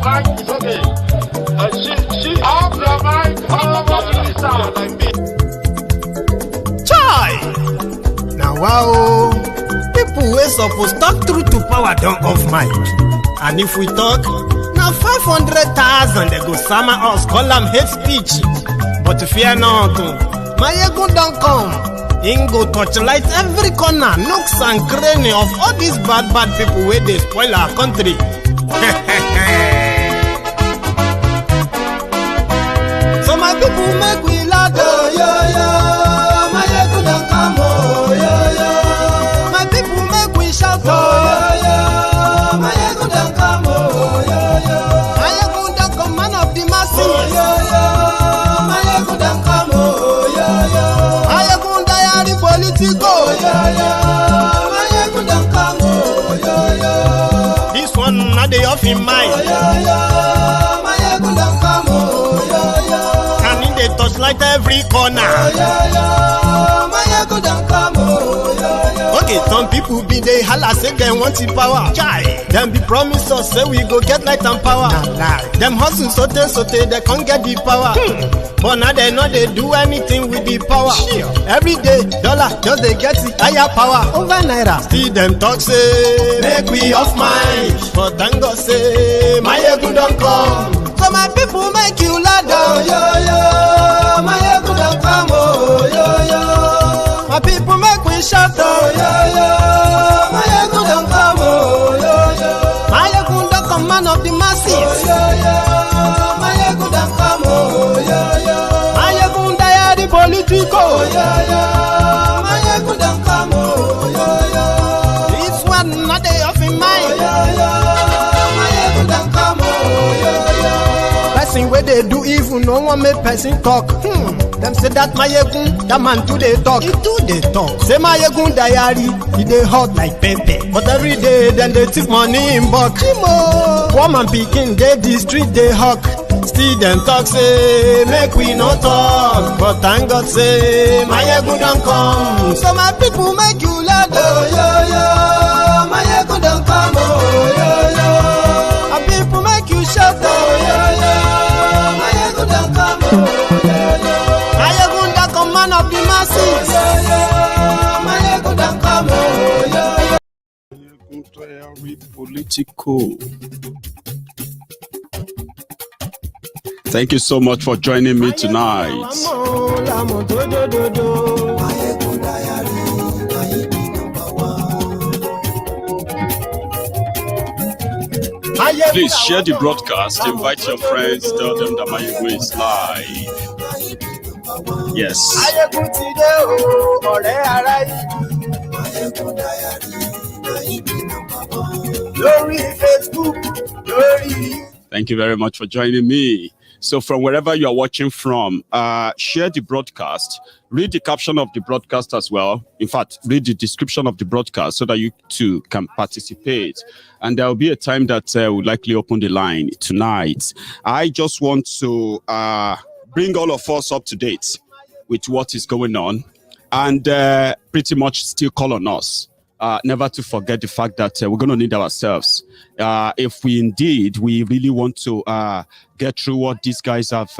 mic is okay. She off your mic. Chai! Now wow, people wey suppose talk truth to power don't off mic. And if we talk, now 500,000 they go summer us, call them hate speech. But fear not, Maiyegun don't come. Ingo torchlight every corner, nooks and cranny of all these bad people where they spoil our country. So my people make we laugh, yo yo. Maiyegun don't come, oh yo yo. My people make we shout, oh yo yo. Maiyegun don't come, oh yo yo. Maiyegun don't come, man of the masses, oh yo yo. Maiyegun don't come, oh yo yo. Maiyegun diary Politico, yo yo. Maiyegun don't come, oh yo yo. This one not the off in mind, oh yo yo. Maiyegun don't come, oh yo yo. And in the touchlight every corner, oh yo yo. Maiyegun don't come, oh yo yo. Okay, some people be they holla say they want the power. Chai, them be promise us say we go get light and power. Nah. Them hustle sote they can't get the power. But now they know they do anything with the power. Sure. Every day, dollar just they get the higher power over naira. See them talk say make we off mind. But thank God say Maiyegun don't come. So my people make you laugh, oh yo yo. Maiyegun don't come, oh yo yo. My people make we shout, oh yo yo. Maiyegun don't come, oh yo yo. Maiyegun don't come, man of the masses, oh yo yo. Maiyegun don't come, oh yo yo. Maiyegun diary Politico, oh yo yo. Maiyegun don't come, oh yo yo. This one not they off in mind, oh yo yo. Maiyegun don't come, oh yo yo. Person where they do evil, no one make person talk. Them say that Maiyegun, that man too they talk. He too they talk. Say Maiyegun diary, he they hot like pepper. But every day then they take money in bulk. Woman picking, they the street they hawk. Still them talk say make we no talk. But thank God say Maiyegun don't come. So my people make you laugh, oh yo yo. Maiyegun don't come, oh yo yo. And people make you shout, oh yo yo. Maiyegun don't come, oh yo yo. Maiyegun don't come, man of the masses, oh yo yo. Maiyegun don't come, oh yo yo. Politico. Thank you so much for joining me tonight. Please share the broadcast, invite your friends, tell them that Maiyegun is live. Yes. Thank you very much for joining me. So from wherever you are watching from, share the broadcast, read the caption of the broadcast as well. In fact, read the description of the broadcast so that you too can participate. And there will be a time that we'll likely open the line tonight. I just want to bring all of us up to date with what is going on and pretty much still call on us. Never to forget the fact that we're going to need ourselves. If we really want to get through what these guys have,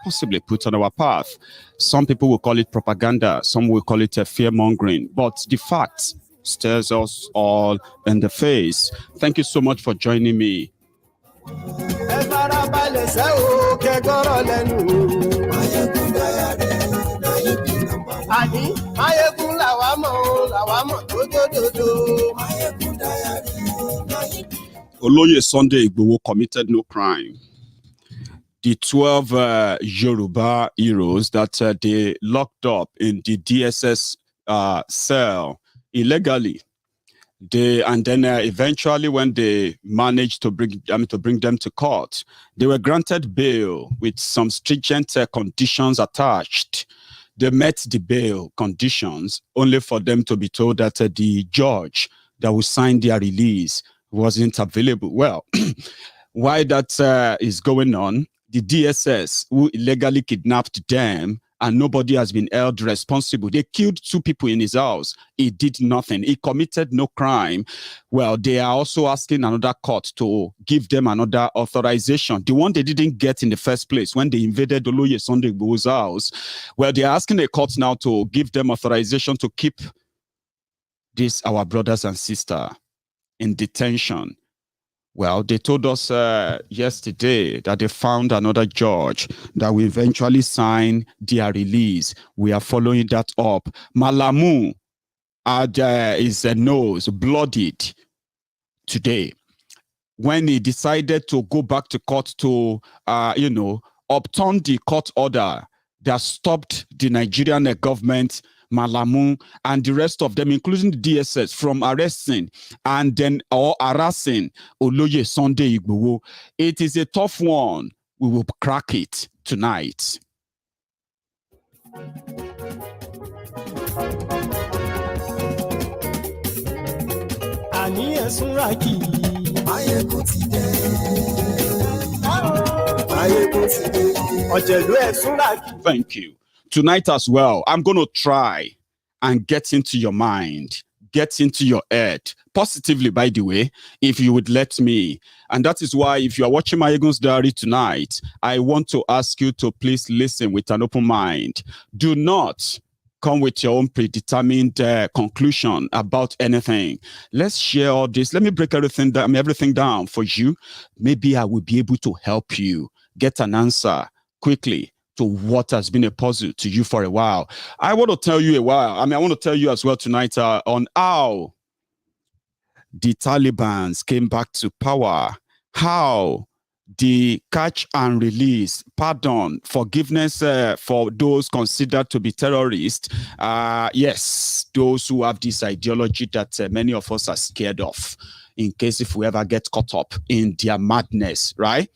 possibly put on our path. Some people will call it propaganda. Some will call it fear-mongering. But the fact stares us all in the face. Thank you so much for joining me. Oloye Sunday Igboho committed no crime. The 12 Yoruba heroes that they locked up in the DSS cell illegally. Eventually, when they managed to bring them to court, they were granted bail with some stringent conditions attached. They met the bail conditions only for them to be told that the judge that will sign their release wasn't available. Well, while that is going on, the DSS who illegally kidnapped them and nobody has been held responsible. They killed 2 people in his house. He did nothing. He committed no crime. Well, they are also asking another court to give them another authorization, the one they didn't get in the first place when they invaded Oloye Sunday Igboho's house. Well, they are asking the court now to give them authorization to keep these our brothers and sisters in detention. Well, they told us yesterday that they found another judge that will eventually sign their release. We are following that up. Malamu had his nose bloodied today when he decided to go back to court to, upturn the court order that stopped the Nigerian government, Malamu, and the rest of them, including the DSS, from arresting and then harassing Oloye Sunday Igboho. It is a tough one. We will crack it tonight. Thank you. Tonight as well, I'm going to try and get into your mind, get into your head, positively, by the way, if you would let me. And that is why, if you are watching Maiyegun's Diary tonight, I want to ask you to please listen with an open mind. Do not come with your own predetermined conclusion about anything. Let's share all this. Let me break everything down for you. Maybe I will be able to help you get an answer quickly to what has been a puzzle to you for a while. I want to tell you I want to tell you as well tonight on how the Taliban came back to power, how the catch and release, pardon, forgiveness for those considered to be terrorists. Yes, those who have this ideology that many of us are scared of, in case if we ever get caught up in their madness, right?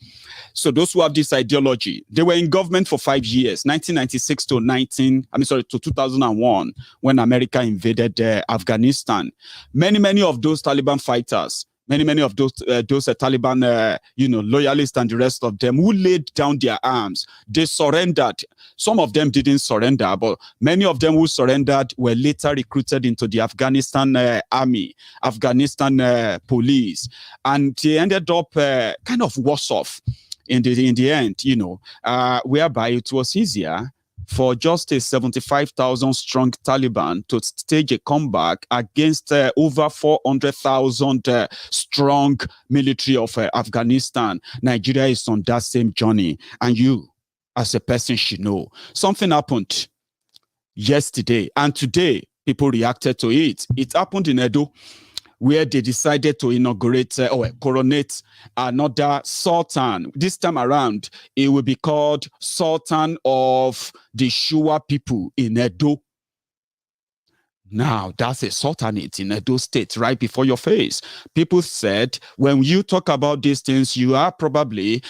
So those who have this ideology, they were in government for 5 years, 1996 to 2001, when America invaded Afghanistan. Many of those Taliban fighters, many of those Taliban, loyalists and the rest of them who laid down their arms, they surrendered. Some of them didn't surrender, but many of them who surrendered were later recruited into the Afghanistan army, Afghanistan police, and they ended up kind of worse off in the end, whereby it was easier for just a 75,000 strong Taliban to stage a comeback against over 400,000 strong military of Afghanistan. Nigeria is on that same journey, and you, as a person, should know something happened yesterday, and today people reacted to it. It happened in Edo, where they decided to inaugurate or coronate another sultan. This time around, it will be called Sultan of the Shuwa people in Edo. Now, that's a sultanate in Edo State right before your face. People said, when you talk about these things, you are probably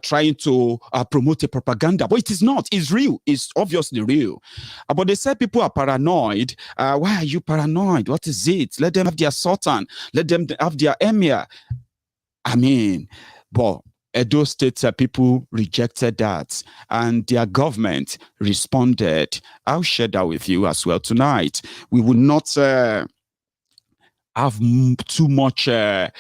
trying to promote a propaganda. But it is not. It's real. It's obviously real. But they said people are paranoid. Why are you paranoid? What is it? Let them have their sultan. Let them have their emir. But Edo State people rejected that, and their government responded. I'll share that with you as well tonight. We will not have too much to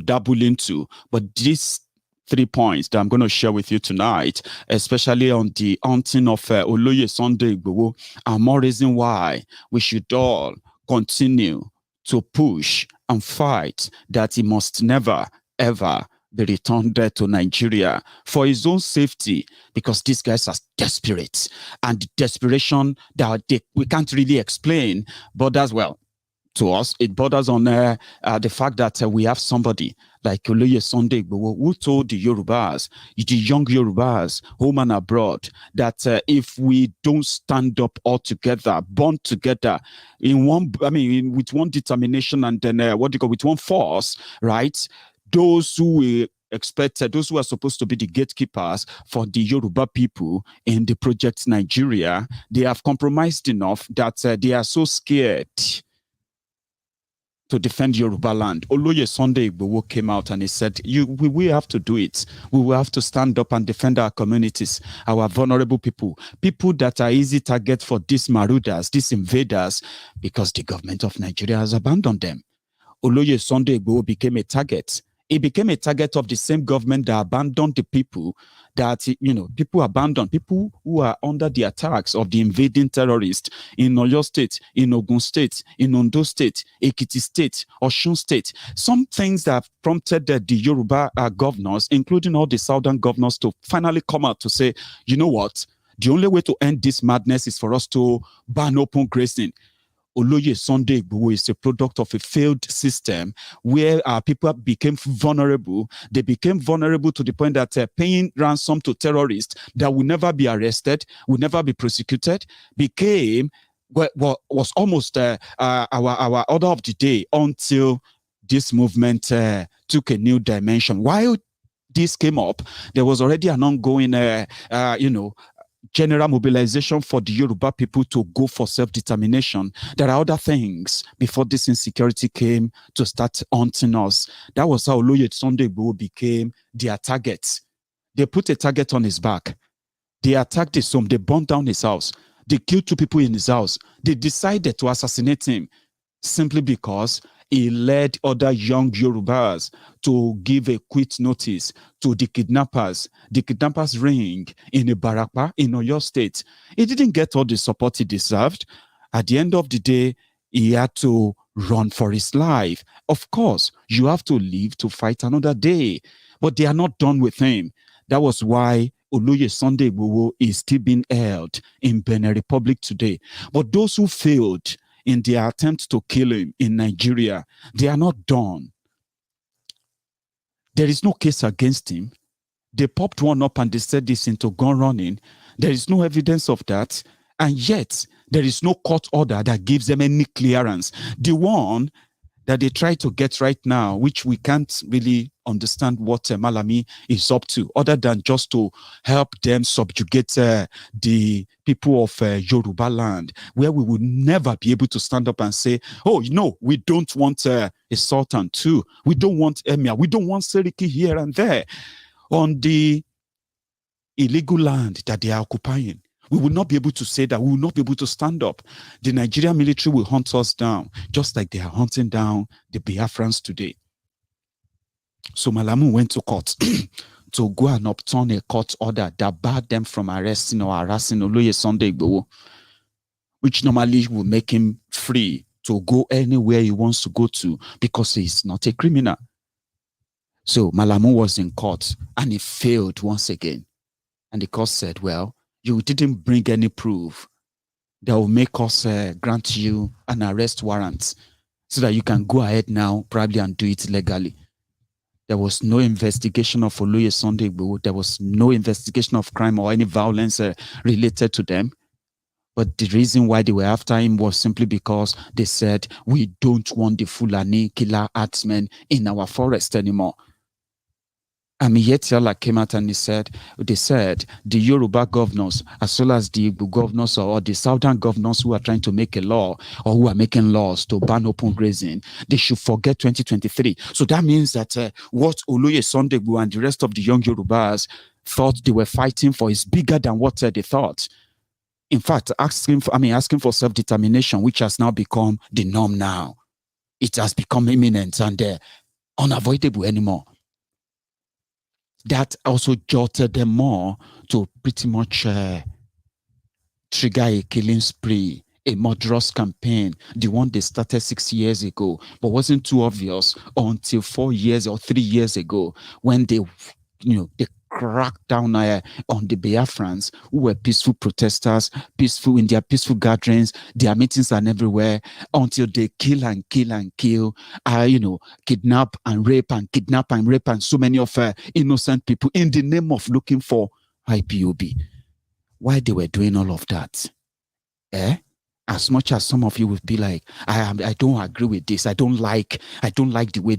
dabble into, but these 3 points that I'm going to share with you tonight, especially on the haunting of Oloye Sunday Igboho, are more reason why we should all continue to push and fight that he must never, ever be returned to Nigeria for his own safety, because these guys are desperate, and the desperation that we can't really explain, but as well, to us, it borders on the fact that we have somebody like Oloye Sunday Igboho who told the Yorubas, the young Yorubas, home and abroad, that if we don't stand up all together, bond together in one, with one determination, and then with one force, right? Those who expected, those who are supposed to be the gatekeepers for the Yoruba people in the project Nigeria, they have compromised enough that they are so scared. to defend Yoruba land. Oloye Sunday Igboho came out and he said, we have to do it. We will have to stand up and defend our communities, our vulnerable people that are easy targets for these marauders, these invaders, because the government of Nigeria has abandoned them. Oloye Sunday Igboho became a target. He became a target of the same government that abandoned the people that, people abandoned, people who are under the attacks of the invading terrorists in Oyo State, in Ogun State, in Ondo State, Ekiti State, Osun State. Some things that have prompted the Yoruba governors, including all the southern governors, to finally come out to say, you know what? The only way to end this madness is for us to ban open grazing. Oloye Sunday Igboho is a product of a failed system where people became vulnerable. They became vulnerable to the point that paying ransom to terrorists that will never be arrested, will never be prosecuted, became was almost our order of the day until this movement took a new dimension. While this came up, there was already an ongoing, general mobilization for the Yoruba people to go for self-determination. There are other things before this insecurity came to start haunting us. That was how Oloye Sunday Igboho became their target. They put a target on his back. They attacked his home. They burned down his house. They killed 2 people in his house. They decided to assassinate him simply because he led other young Yorubas to give a quit notice to the kidnappers. The kidnappers ring in Ibarapa in Oyo State. He didn't get all the support he deserved. At the end of the day, he had to run for his life. Of course, you have to live to fight another day, but they are not done with him. That was why Oloye Sunday Igboho is still being held in Benin Republic today. But those who failed in their attempt to kill him in Nigeria, they are not done. There is no case against him. They popped one up and they said this into gun running. There is no evidence of that. And yet, there is no court order that gives them any clearance. The one that they try to get right now, which we can't really understand what Malami is up to, other than just to help them subjugate the people of Yoruba land, where we would never be able to stand up and say, oh, we don't want a sultan too. We don't want emir. We don't want Seriki here and there on the illegal land that they are occupying. We will not be able to say that. We will not be able to stand up. The Nigerian military will hunt us down, just like they are hunting down the Biafrans today. So Malamu went to court to go and upturn a court order that barred them from arresting or harassing Oloye Sunday Igboho, which normally will make him free to go anywhere he wants to go to because he's not a criminal. So Malamu was in court and he failed once again. And the court said, well, you didn't bring any proof that will make us grant you an arrest warrant so that you can go ahead now probably and do it legally. There was no investigation of Oloye Sunday Igboho. There was no investigation of crime or any violence related to them. But the reason why they were after him was simply because they said, we don't want the Fulani killer herdsmen in our forest anymore. Amiyetiala came out and they said the Yoruba governors, as well as the Igbo governors or the southern governors who are trying to make a law or who are making laws to ban open grazing, they should forget 2023. So that means that what Oloye Sunday Igboho and the rest of the young Yorubas thought they were fighting for is bigger than what they thought. In fact, asking for self-determination, which has now become the norm now. It has become imminent and unavoidable anymore. That also jolted them more to pretty much trigger a killing spree, a murderous campaign, the one they started 6 years ago, but wasn't too obvious until 4 years or 3 years ago when they cracked down on the Biafrans who were peaceful protesters, peaceful in their peaceful gatherings. Their meetings are everywhere until they kill and kill and kill, kidnap and rape and so many of innocent people in the name of looking for IPOB. Why they were doing all of that? As much as some of you would be like, I don't agree with this. I don't like the way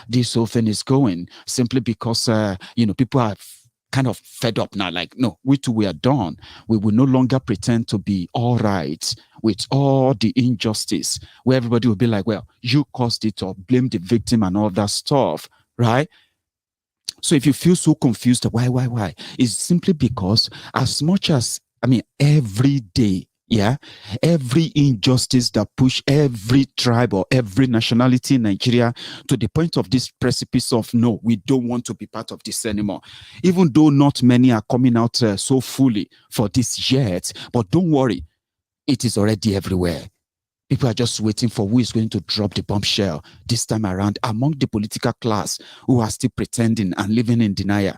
this whole thing is going. Simply because people are kind of fed up now, like, no, we too, we are done. We will no longer pretend to be all right with all the injustice, where everybody will be like, well, you caused it, or blame the victim and all that stuff, right? So if you feel so confused, why? It's simply because as much as, I mean, every day, yeah, every injustice that push every tribe or every nationality in Nigeria to the point of this precipice of, no, we don't want to be part of this anymore. Even though not many are coming out so fully for this yet, but don't worry, it is already everywhere. People are just waiting for who is going to drop the bombshell this time around among the political class who are still pretending and living in denial.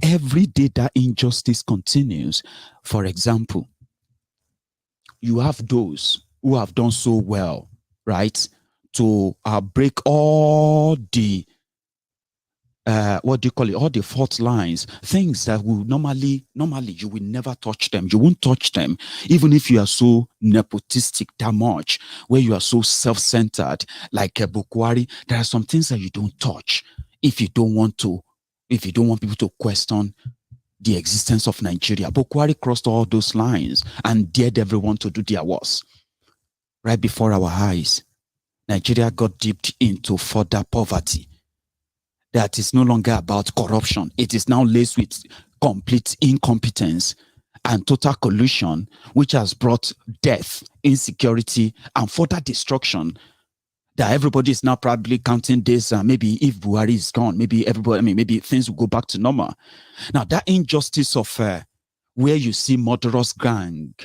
Every day that injustice continues, for example, you have those who have done so well, right, to break all the what do you call it? All the fault lines, things that will normally you will never touch them. You won't touch them, even if you are so nepotistic that much, where you are so self-centered, like Bukwari. There are some things that you don't touch if you don't want people to question the existence of Nigeria. Bukwari crossed all those lines and dared everyone to do their worst. Right before our eyes, Nigeria got dipped into further poverty. That is no longer about corruption. It is now laced with complete incompetence and total collusion, which has brought death, insecurity, and further destruction. That everybody is now probably counting this. Maybe if Buhari is gone, maybe everybody, maybe things will go back to normal. Now, that injustice of where you see murderous gang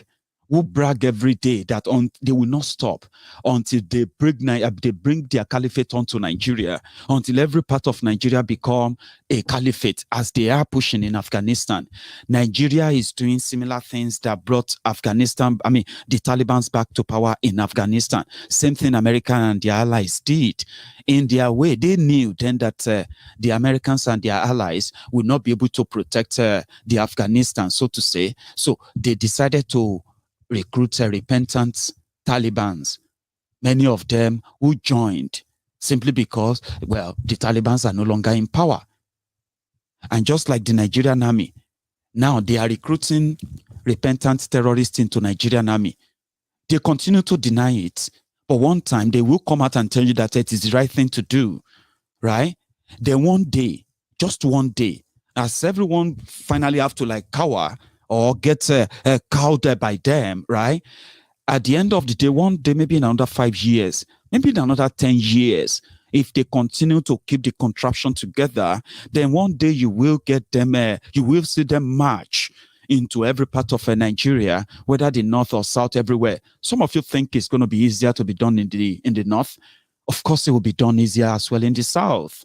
who brag every day that they will not stop until they bring their caliphate onto Nigeria, until every part of Nigeria become a caliphate, as they are pushing in Afghanistan. Nigeria is doing similar things that brought the Taliban back to power in Afghanistan. Same thing America and their allies did. In their way, they knew then that the Americans and their allies would not be able to protect the Afghanistan, so to say. So they decided to recruit repentant Talibans, many of them who joined simply because, well, the Talibans are no longer in power. And just like the Nigerian army, now they are recruiting repentant terrorists into Nigerian army. They continue to deny it, but one time they will come out and tell you that it is the right thing to do, right? Then one day, just one day, as everyone finally have to like cower or get cowed by them, right? At the end of the day, one day, maybe in another 5 years, maybe in another 10 years, if they continue to keep the contraption together, then one day you will get them, you will see them march into every part of Nigeria, whether the north or south, everywhere. Some of you think it's going to be easier to be done in the north. Of course, it will be done easier as well in the south.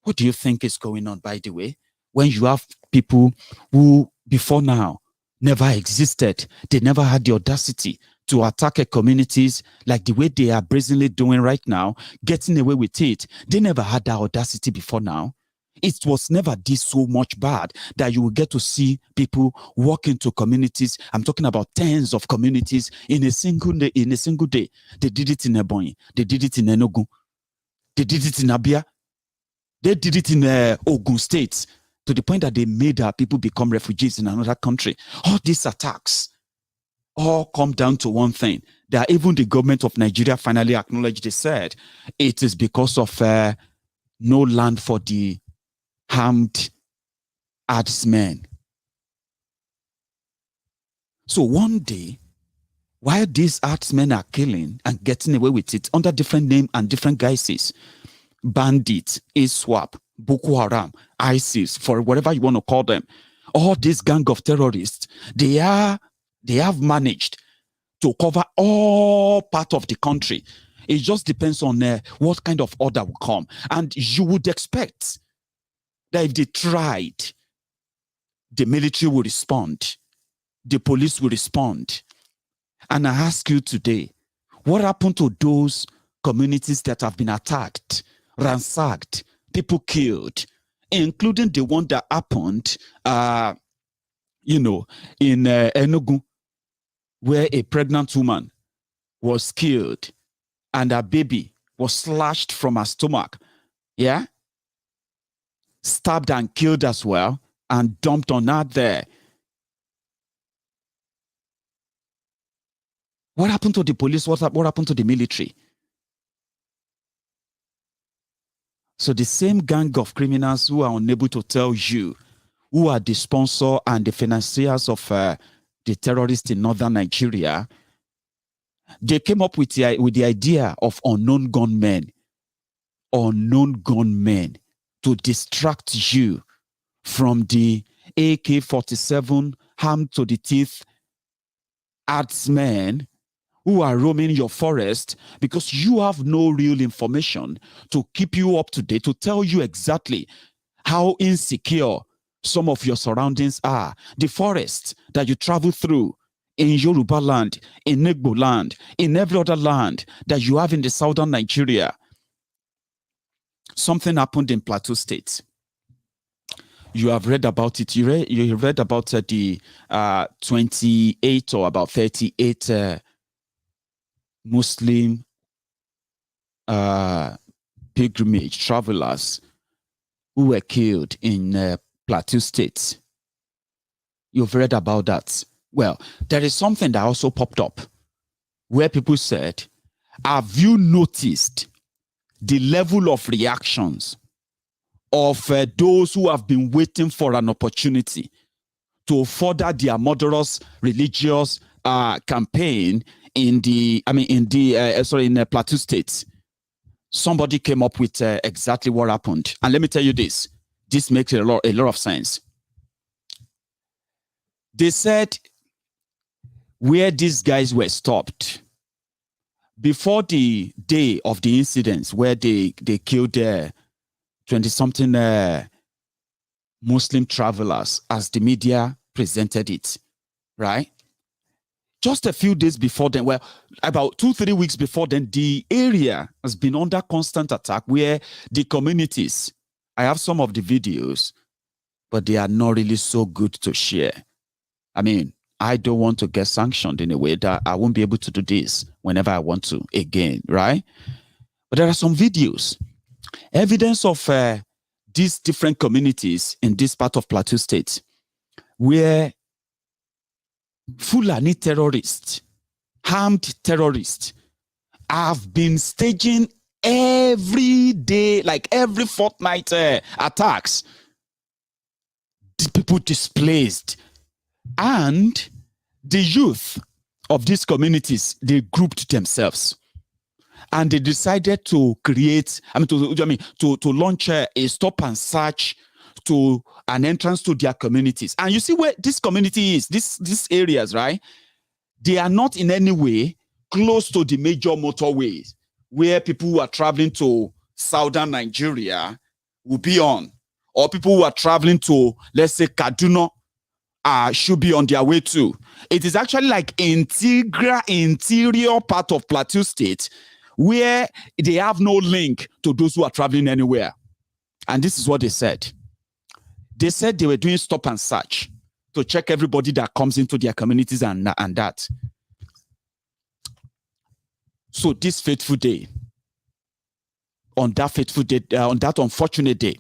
What do you think is going on, by the way? When you have people who before now never existed, they never had the audacity to attack communities like the way they are brazenly doing right now, getting away with it. They never had that audacity before now. It was never this so much bad that you will get to see people walk into communities. I'm talking about tens of communities in a single day. They did it in Ebonyi. They did it in Enugu. They did it in Abia. They did it in Ogun State, to the point that they made people become refugees in another country. All these attacks all come down to one thing, that even the government of Nigeria finally acknowledged. They said it is because of no land for the armed herdsmen. So one day, while these herdsmen are killing and getting away with it under different names and different guises, bandits, ISWAP, Boko Haram, ISIS, for whatever you want to call them, all this gang of terrorists, they have managed to cover all part of the country. It just depends on what kind of order will come. And you would expect that if they tried, the military will respond, the police will respond. And I ask you today, what happened to those communities that have been attacked, ransacked, people killed, including the one that happened, in Enugu, where a pregnant woman was killed and her baby was slashed from her stomach. Yeah? stabbed and killed as well and dumped on her there. What happened to the police? What happened to the military? So the same gang of criminals who are unable to tell you who are the sponsor and the financiers of the terrorists in northern Nigeria, they came up with the idea of unknown gunmen to distract you from the AK-47 armed to the teeth herdsmen who are roaming your forest, because you have no real information to keep you up to date, to tell you exactly how insecure some of your surroundings are. The forest that you travel through in Yoruba land, in Igbo land, in every other land that you have in the southern Nigeria. Something happened in Plateau State. You have read about it. You read about the 28 or about 38 Muslim pilgrimage travelers who were killed in Plateau State. You've read about that. Well, there is something that also popped up where people said, have you noticed the level of reactions of those who have been waiting for an opportunity to further their murderous religious campaign in Plateau State? Somebody came up with exactly what happened. And let me tell you this. This makes a lot of sense. They said where these guys were stopped before the day of the incidents where they killed 20-something Muslim travelers, as the media presented it, right? Just a few days before then, well, about 2-3 weeks before then, the area has been under constant attack where the communities, I have some of the videos, but they are not really so good to share. I mean, I don't want to get sanctioned in a way that I won't be able to do this whenever I want to again, right? But there are some videos, evidence of these different communities in this part of Plateau State where Fulani terrorists, armed terrorists, have been staging every day, like every fortnight attacks. The people displaced. And the youth of these communities, they grouped themselves. And they decided to create, to launch a stop and search to an entrance to their communities. And you see where this community is, these areas, right? They are not in any way close to the major motorways where people who are traveling to southern Nigeria will be on, or people who are traveling to, let's say, Kaduna, should be on their way to. It is actually like interior part of Plateau State where they have no link to those who are traveling anywhere. And this is what they said. They said they were doing stop and search to check everybody that comes into their communities and that. So this fateful day, on that unfortunate day,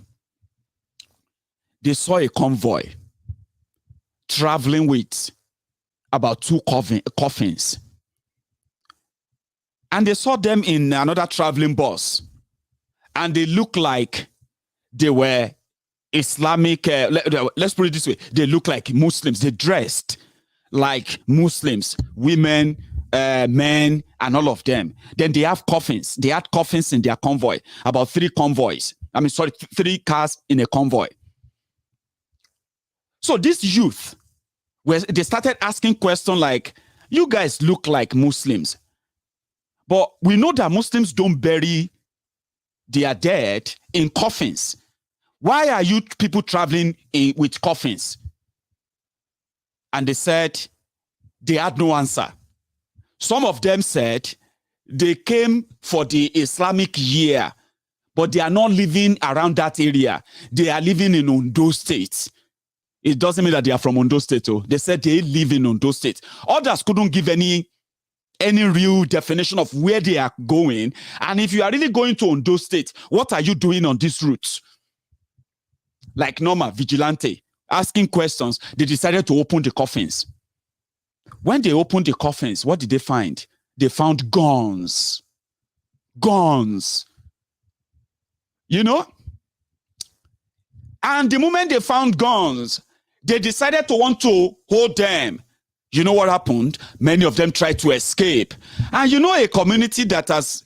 they saw a convoy traveling with about 2 coffins. And they saw them in another traveling bus. And they looked like they were Islamic, let's put it this way, they look like Muslims. They dressed like Muslims, women, men, and all of them. Then they have coffins. They had coffins in their convoy, about 3 cars in a convoy. So this youth, they started asking questions like, you guys look like Muslims, but we know that Muslims don't bury their dead in coffins. Why are you people traveling with coffins? And they said they had no answer. Some of them said they came for the Islamic year, but they are not living around that area. They are living in Ondo State. It doesn't mean that they are from Ondo State. Oh. They said they live in Ondo State. Others couldn't give any real definition of where they are going. And if you are really going to Ondo State, what are you doing on this route? like normal vigilante, asking questions. They decided to open the coffins. When they opened the coffins, what did they find? They found guns. Guns. You know? And the moment they found guns, they decided to want to hold them. You know what happened? Many of them tried to escape. And you know, a community that has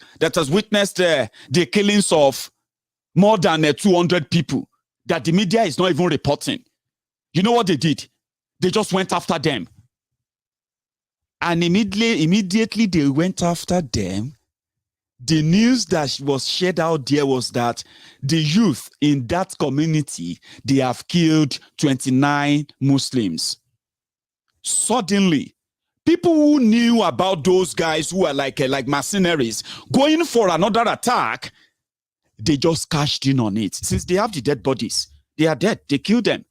witnessed the killings of more than 200 people that the media is not even reporting. You know what they did? They just went after them. And immediately they went after them. The news that was shared out there was that the youth in that community, they have killed 29 Muslims. Suddenly, people who knew about those guys who are like mercenaries going for another attack, they just cashed in on it. Since they have the dead bodies, they are dead. They killed them.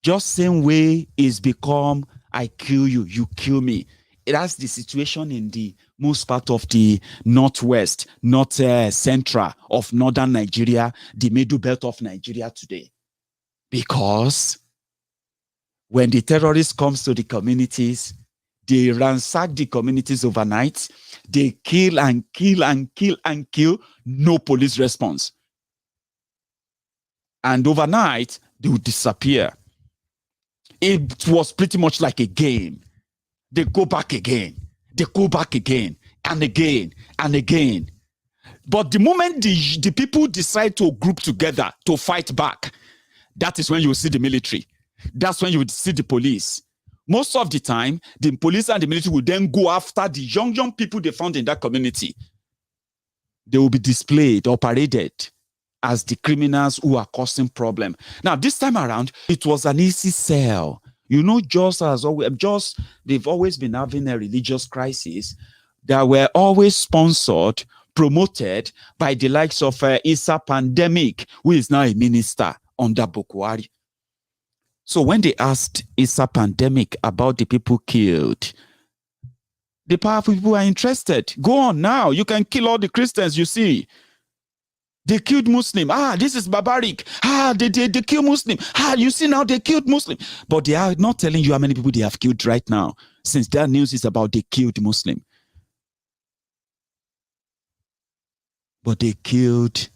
Just same way it's become, I kill you, you kill me. That's the situation in the most part of the northwest, north central of northern Nigeria, the middle belt of Nigeria today. Because when the terrorists comes to the communities, they ransack the communities overnight. They kill and kill and kill and kill. No police response. And overnight, they would disappear. It was pretty much like a game. They go back again. They go back again and again and again. But the moment the people decide to group together to fight back, that is when you will see the military. That's when you would see the police. Most of the time, the police and the military will then go after the young people they found in that community. They will be displayed or paraded as the criminals who are causing problem. Now, this time around, it was an easy sell. You know, they've always been having a religious crisis that were always sponsored, promoted by the likes of Issa Pandemic, who is now a minister under Bukwari. So when they asked Issa Pandemic about the people killed, the powerful people are interested. Go on now. You can kill all the Christians you see. They killed Muslim. This is barbaric. They kill Muslim. You see now they killed Muslim. But they are not telling you how many people they have killed right now, since that news is about they killed Muslim. But they killed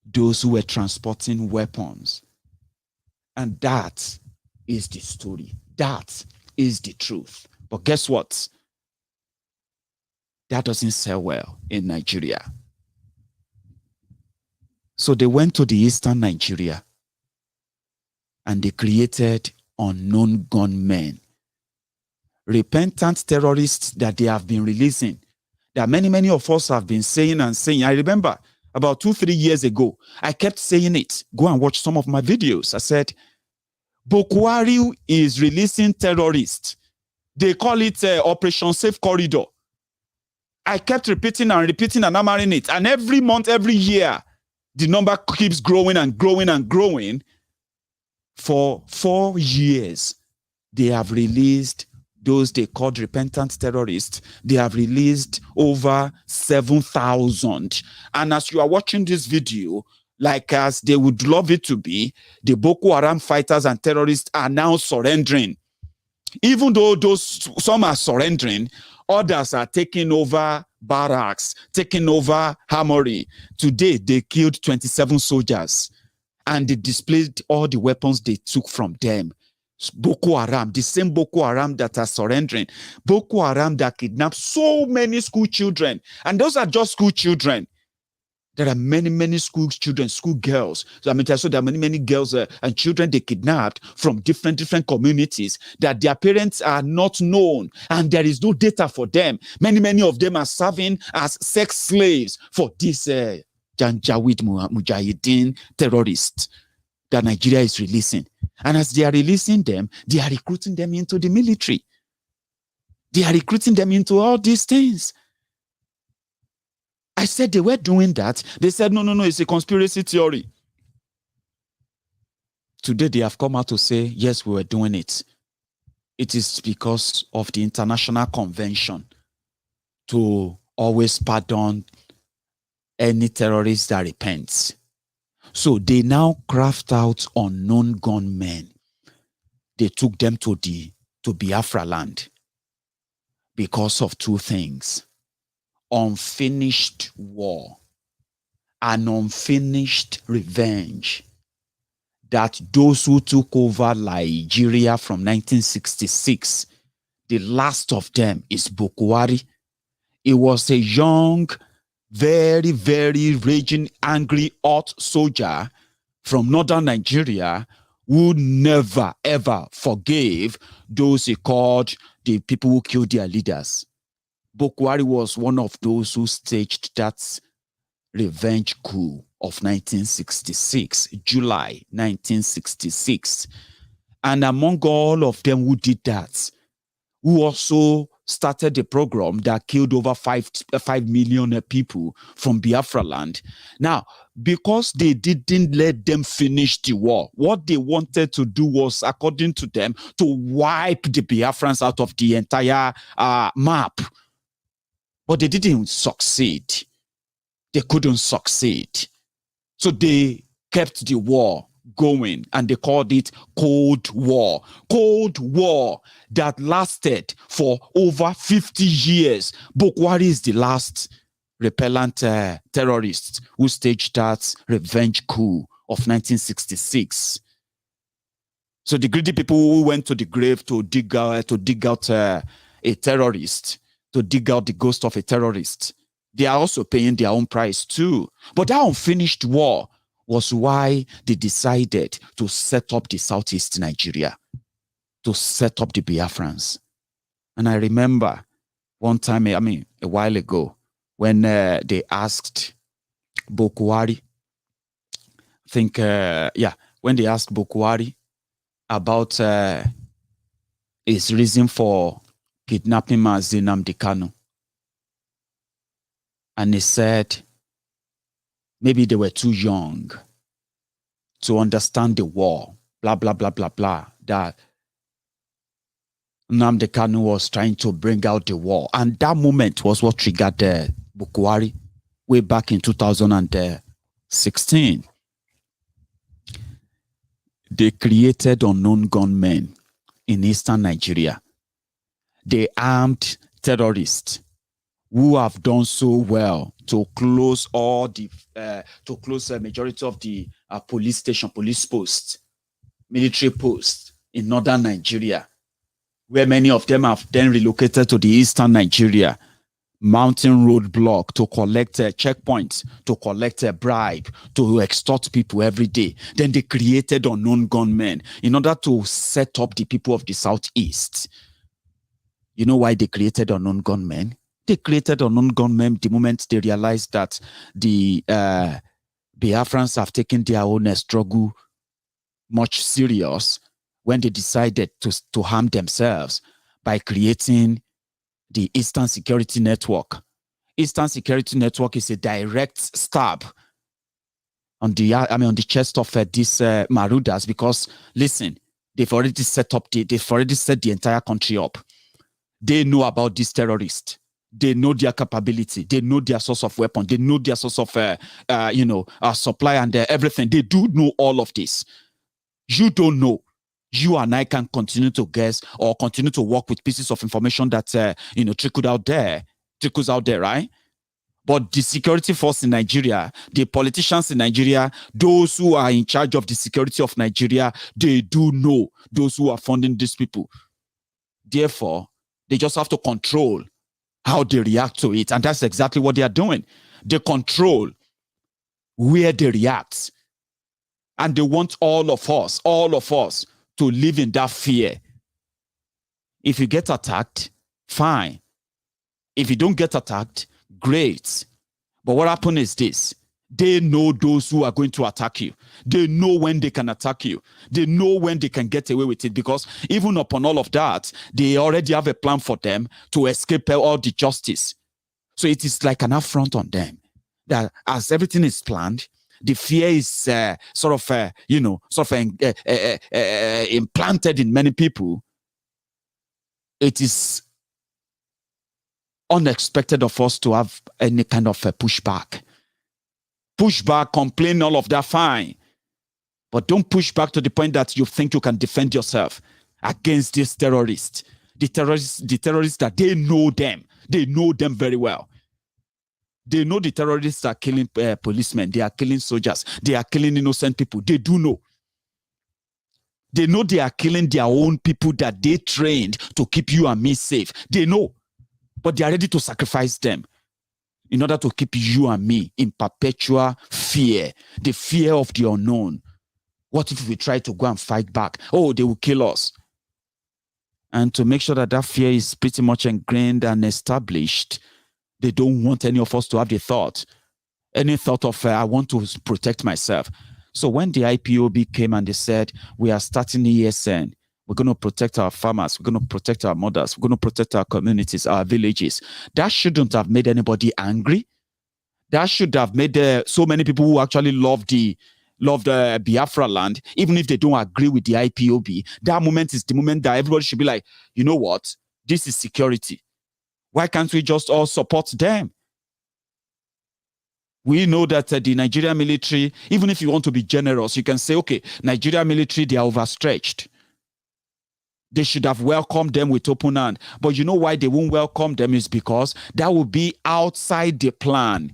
those who were transporting weapons. And that is the story. That is the truth. But guess what? That doesn't sell well in Nigeria. So they went to the eastern Nigeria and they created unknown gunmen, repentant terrorists that they have been releasing. That many of us have been saying and saying. I remember about 2-3 years ago, I kept saying it. Go and watch some of my videos. I said, Bukwari is releasing terrorists. They call it Operation Safe Corridor. I kept repeating and hammering it. And every month, every year, the number keeps growing and growing and growing. For 4 years, they have released those they called repentant terrorists. They have released over 7,000. And as you are watching this video, like as they would love it to be, the Boko Haram fighters and terrorists are now surrendering. Even though some are surrendering, others are taking over barracks, taking over armory. Today, they killed 27 soldiers and they displayed all the weapons they took from them. Boko Haram, the same Boko Haram that are surrendering. Boko Haram that kidnapped so many school children. And those are just school children. There are many school children, school girls. So there are many girls and children they kidnapped from different communities that their parents are not known and there is no data for them. Many of them are serving as sex slaves for this Janjaweed Mujahideen terrorists that Nigeria is releasing. And as they are releasing them, they are recruiting them into the military. They are recruiting them into all these things. I said they were doing that. They said, no, it's a conspiracy theory. Today they have come out to say, yes, we were doing it. It is because of the international convention to always pardon any terrorist that repents. So they now craft out unknown gunmen. They took them to Biafra land because of two things: unfinished war and unfinished revenge that those who took over Nigeria from 1966, the last of them is Bukwari. He was a young, very, very raging, angry, hot soldier from northern Nigeria who never, ever forgave those he called the people who killed their leaders. Bukwari was one of those who staged that revenge coup of 1966, July 1966. And among all of them who did that, who also started the program that killed over 5 million people from Biafra land. Now, because they didn't let them finish the war, what they wanted to do was, according to them, to wipe the Biafrans out of the entire map. But they didn't succeed. They couldn't succeed. So they kept the war going, and they called it Cold War. Cold War that lasted for over 50 years. Bukwari is the last repellent terrorist who staged that revenge coup of 1966. So the greedy people who went to the grave to dig out a terrorist, to dig out the ghost of a terrorist, they are also paying their own price too. But that unfinished war was why they decided to set up the Southeast Nigeria, to set up the Biafrans. And I remember one time, a while ago, when they asked Bukwari, when they asked Bukwari about his reason for kidnapping Mazi Nnamdi Kanu. And he said, maybe they were too young to understand the war, blah, blah, blah, blah, blah, that Nnamdi Kanu was trying to bring out the war. And that moment was what triggered Bukwari way back in 2016. They created unknown gunmen in eastern Nigeria. They armed terrorists who have done so well to close all the majority of the police station, police posts, military posts in northern Nigeria, where many of them have then relocated to the eastern Nigeria, mountain roadblock to collect checkpoints, to collect a bribe, to extort people every day. Then they created unknown gunmen in order to set up the people of the southeast. You know why they created unknown gunmen? They created unknown gunmen the moment they realized that the Biafrans have taken their own struggle much serious, when they decided to harm themselves by creating the Eastern Security Network. Eastern Security Network is a direct stab on the chest of these marauders, because listen, they've already set the entire country up. They know about these terrorists. They know their capability. They know their source of weapon. They know their source of supply and everything. They do know all of this. You don't know. You and I can continue to guess or continue to work with pieces of information that trickles out there, right? But the security force in Nigeria, the politicians in Nigeria, those who are in charge of the security of Nigeria, they do know those who are funding these people. Therefore, they just have to control how they react to it. And that's exactly what they are doing. They control where they react. And they want all of us to live in that fear. If you get attacked, fine. If you don't get attacked, great. But what happens is this: they know those who are going to attack you. They know when they can attack you. They know when they can get away with it, because even upon all of that, they already have a plan for them to escape all the justice. So it is like an affront on them that as everything is planned, the fear is implanted in many people. It is unexpected of us to have any kind of a pushback. push back, complain, all of that, fine. But don't push back to the point that you think you can defend yourself against these terrorists. The terrorists that they know them very well. They know the terrorists are killing policemen, they are killing soldiers, they are killing innocent people. They do know. They know they are killing their own people that they trained to keep you and me safe. They know, but they are ready to sacrifice them in order to keep you and me in perpetual fear, the fear of the unknown. What if we try to go and fight back? Oh, they will kill us. And to make sure that that fear is pretty much ingrained and established, they don't want any of us to have the thought, any thought of, I want to protect myself. So when the IPOB came and they said, we are starting ESN, we're going to protect our farmers, we're going to protect our mothers, we're going to protect our communities, our villages, that shouldn't have made anybody angry. That should have made so many people who actually love the Biafra land, even if they don't agree with the IPOB, that moment is the moment that everybody should be like, you know what? This is security. Why can't we just all support them? We know that the Nigerian military, even if you want to be generous, you can say, okay, Nigerian military, they are overstretched. They should have welcomed them with open hand. But you know why they won't welcome them is because that will be outside the plan.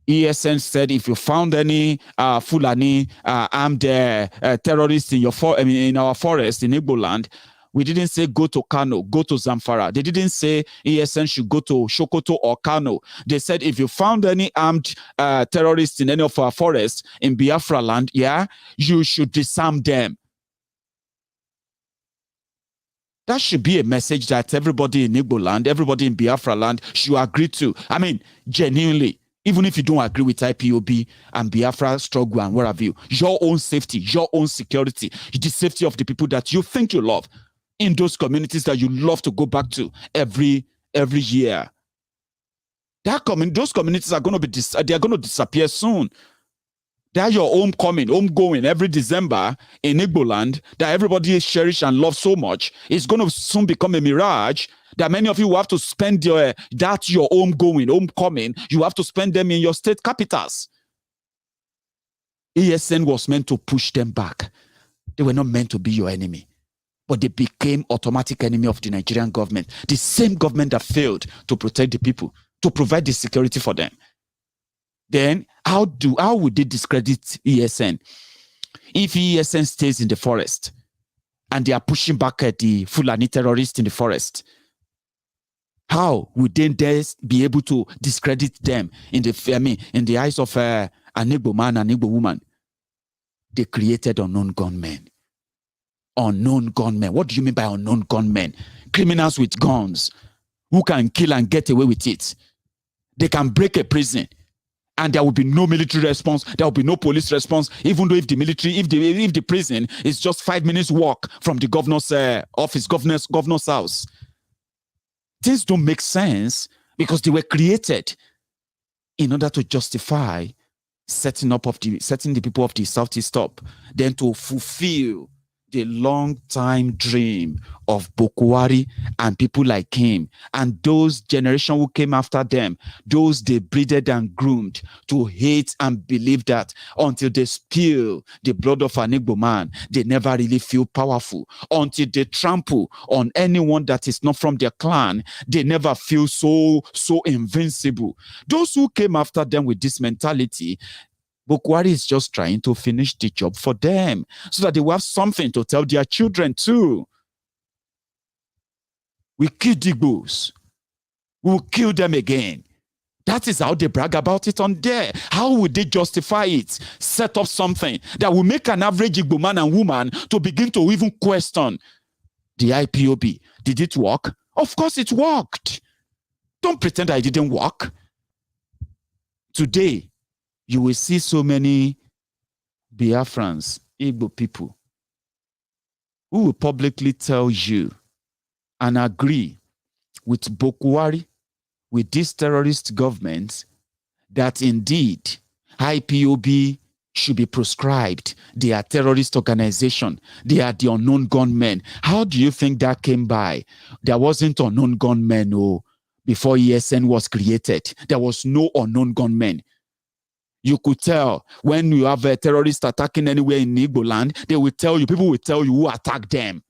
ESN said if you found any Fulani armed terrorists in our forest in Igbo land, we didn't say go to Kano, go to Zamfara. They didn't say ESN should go to Sokoto or Kano. They said if you found any armed terrorists in any of our forests in Biafra land, yeah, you should disarm them. That should be a message that everybody in Igbo land, everybody in Biafra land should agree to. I mean, genuinely. Even if you don't agree with IPOB and Biafra struggle and what have you, your own safety, your own security, the safety of the people that you think you love in those communities that you love to go back to every year. Those communities are going to disappear soon. They are your homegoing every December in Igbo land that everybody cherish and love so much. It's going to soon become a mirage that many of you will have to spend your homecoming, you have to spend them in your state capitals. ESN was meant to push them back. They were not meant to be your enemy, but they became automatic enemy of the Nigerian government. The same government that failed to protect the people, to provide the security for them. Then how would they discredit ESN? If ESN stays in the forest and they are pushing back at the Fulani terrorists in the forest, how would they dare be able to discredit them in the eyes of an Igbo man, an Igbo woman? They created unknown gunmen. Unknown gunmen. What do you mean by unknown gunmen? Criminals with guns who can kill and get away with it. They can break a prison and there will be no military response. There will be no police response, even though if the prison is just 5 minutes walk from the governor's office, governor's house. Things don't make sense because they were created in order to justify setting the people of the Southeast up, then to fulfill the long-time dream of Bokwari and people like him, and those generation who came after them, those they breeded and groomed to hate and believe that until they spill the blood of an Igbo man, they never really feel powerful. Until they trample on anyone that is not from their clan, they never feel so invincible. Those who came after them with this mentality, Bokwari is just trying to finish the job for them so that they will have something to tell their children too. We killed Igbos. We will kill them again. That is how they brag about it on there. How would they justify it? Set up something that will make an average Igbo man and woman to begin to even question the IPOB. Did it work? Of course it worked. Don't pretend I didn't work. Today, you will see so many Biafrans, Igbo people, who will publicly tell you and agree with Bokwari, with this terrorist government, that indeed IPOB should be proscribed. They are terrorist organization. They are the unknown gunmen. How do you think that came by? There wasn't unknown gunmen before ESN was created. There was no unknown gunmen. You could tell when you have a terrorist attacking anywhere in Igbo land, they will tell you, people will tell you who attacked them.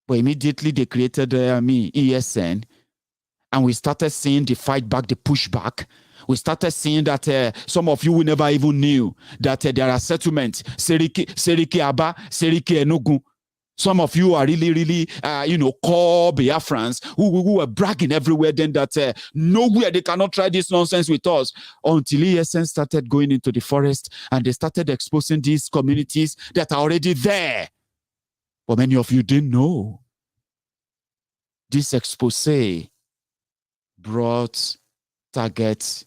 But immediately they created ESN, and we started seeing the fight back, the pushback. We started seeing that some of you who never even knew that there are settlements, Seriki Aba, Seriki Enugu. Some of you are really, core Biafrans who were bragging everywhere then that nowhere they cannot try this nonsense with us, until ESN started going into the forest and they started exposing these communities that are already there. But many of you didn't know. This expose brought targets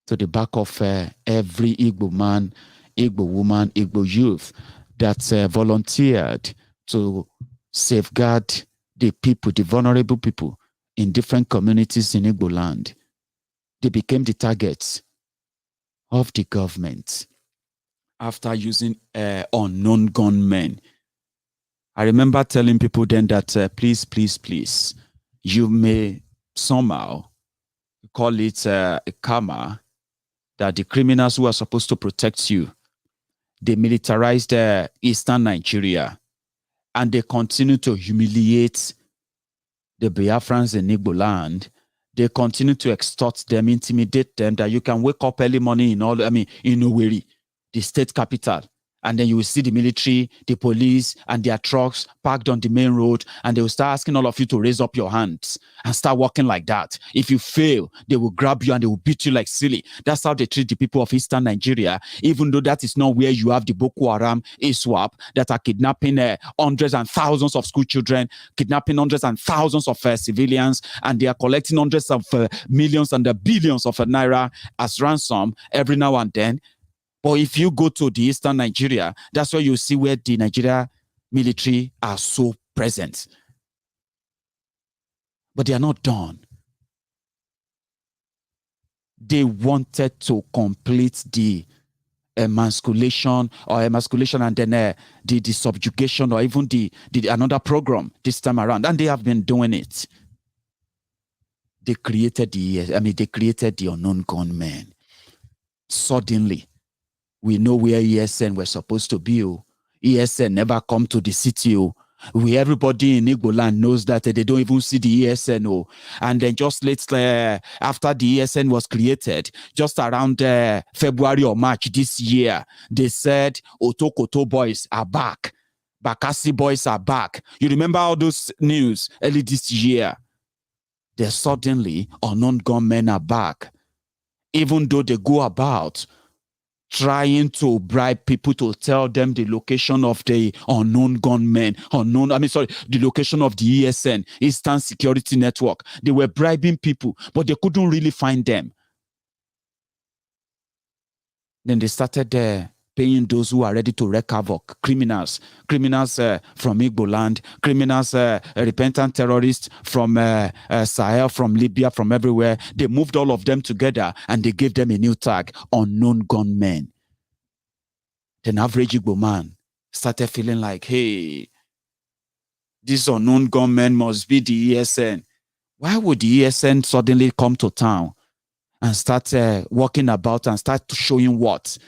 to the back of every Igbo man, Igbo woman, Igbo youth that volunteered to safeguard the people, the vulnerable people in different communities in Igbo land. They became the targets of the government after using unknown gunmen. I remember telling people then that please, you may somehow call it a karma that the criminals who are supposed to protect you, they militarized eastern Nigeria, and they continue to humiliate the Biafrans in Igbo land. They continue to extort them, intimidate them, that you can wake up early morning in Owerri, the state capital, and then you will see the military, the police, and their trucks parked on the main road, and they will start asking all of you to raise up your hands and start walking like that. If you fail, they will grab you and they will beat you like silly. That's how they treat the people of eastern Nigeria, even though that is not where you have the Boko Haram, ISWAP, that are kidnapping hundreds and thousands of school children, kidnapping hundreds and thousands of civilians, and they are collecting hundreds of millions and billions of naira as ransom every now and then. But if you go to the eastern Nigeria, that's where you see where the Nigeria military are so present. But they are not done. They wanted to complete the emasculation and then the subjugation, or even the another program this time around, and they have been doing it. They created the unknown gunmen. Suddenly, we know where ESN were supposed to be. ESN never come to the city. Everybody in Igbo land knows that they don't even see the ESN. And then just after the ESN was created, just around February or March this year, they said Otokoto boys are back. Bakassi boys are back. You remember all those news early this year? Then suddenly unknown gunmen are back. Even though they go about trying to bribe people to tell them the location of the unknown gunmen, the location of the ESN, Eastern Security Network. They were bribing people, but they couldn't really find them. Then they started paying those who are ready to wreak havoc, criminals from Igbo land, criminals, repentant terrorists from Sahel, from Libya, from everywhere. They moved all of them together and they gave them a new tag, unknown gunmen. Then average Igbo man started feeling like, hey, this unknown gunmen must be the ESN. Why would the ESN suddenly come to town and start walking about and start showing what?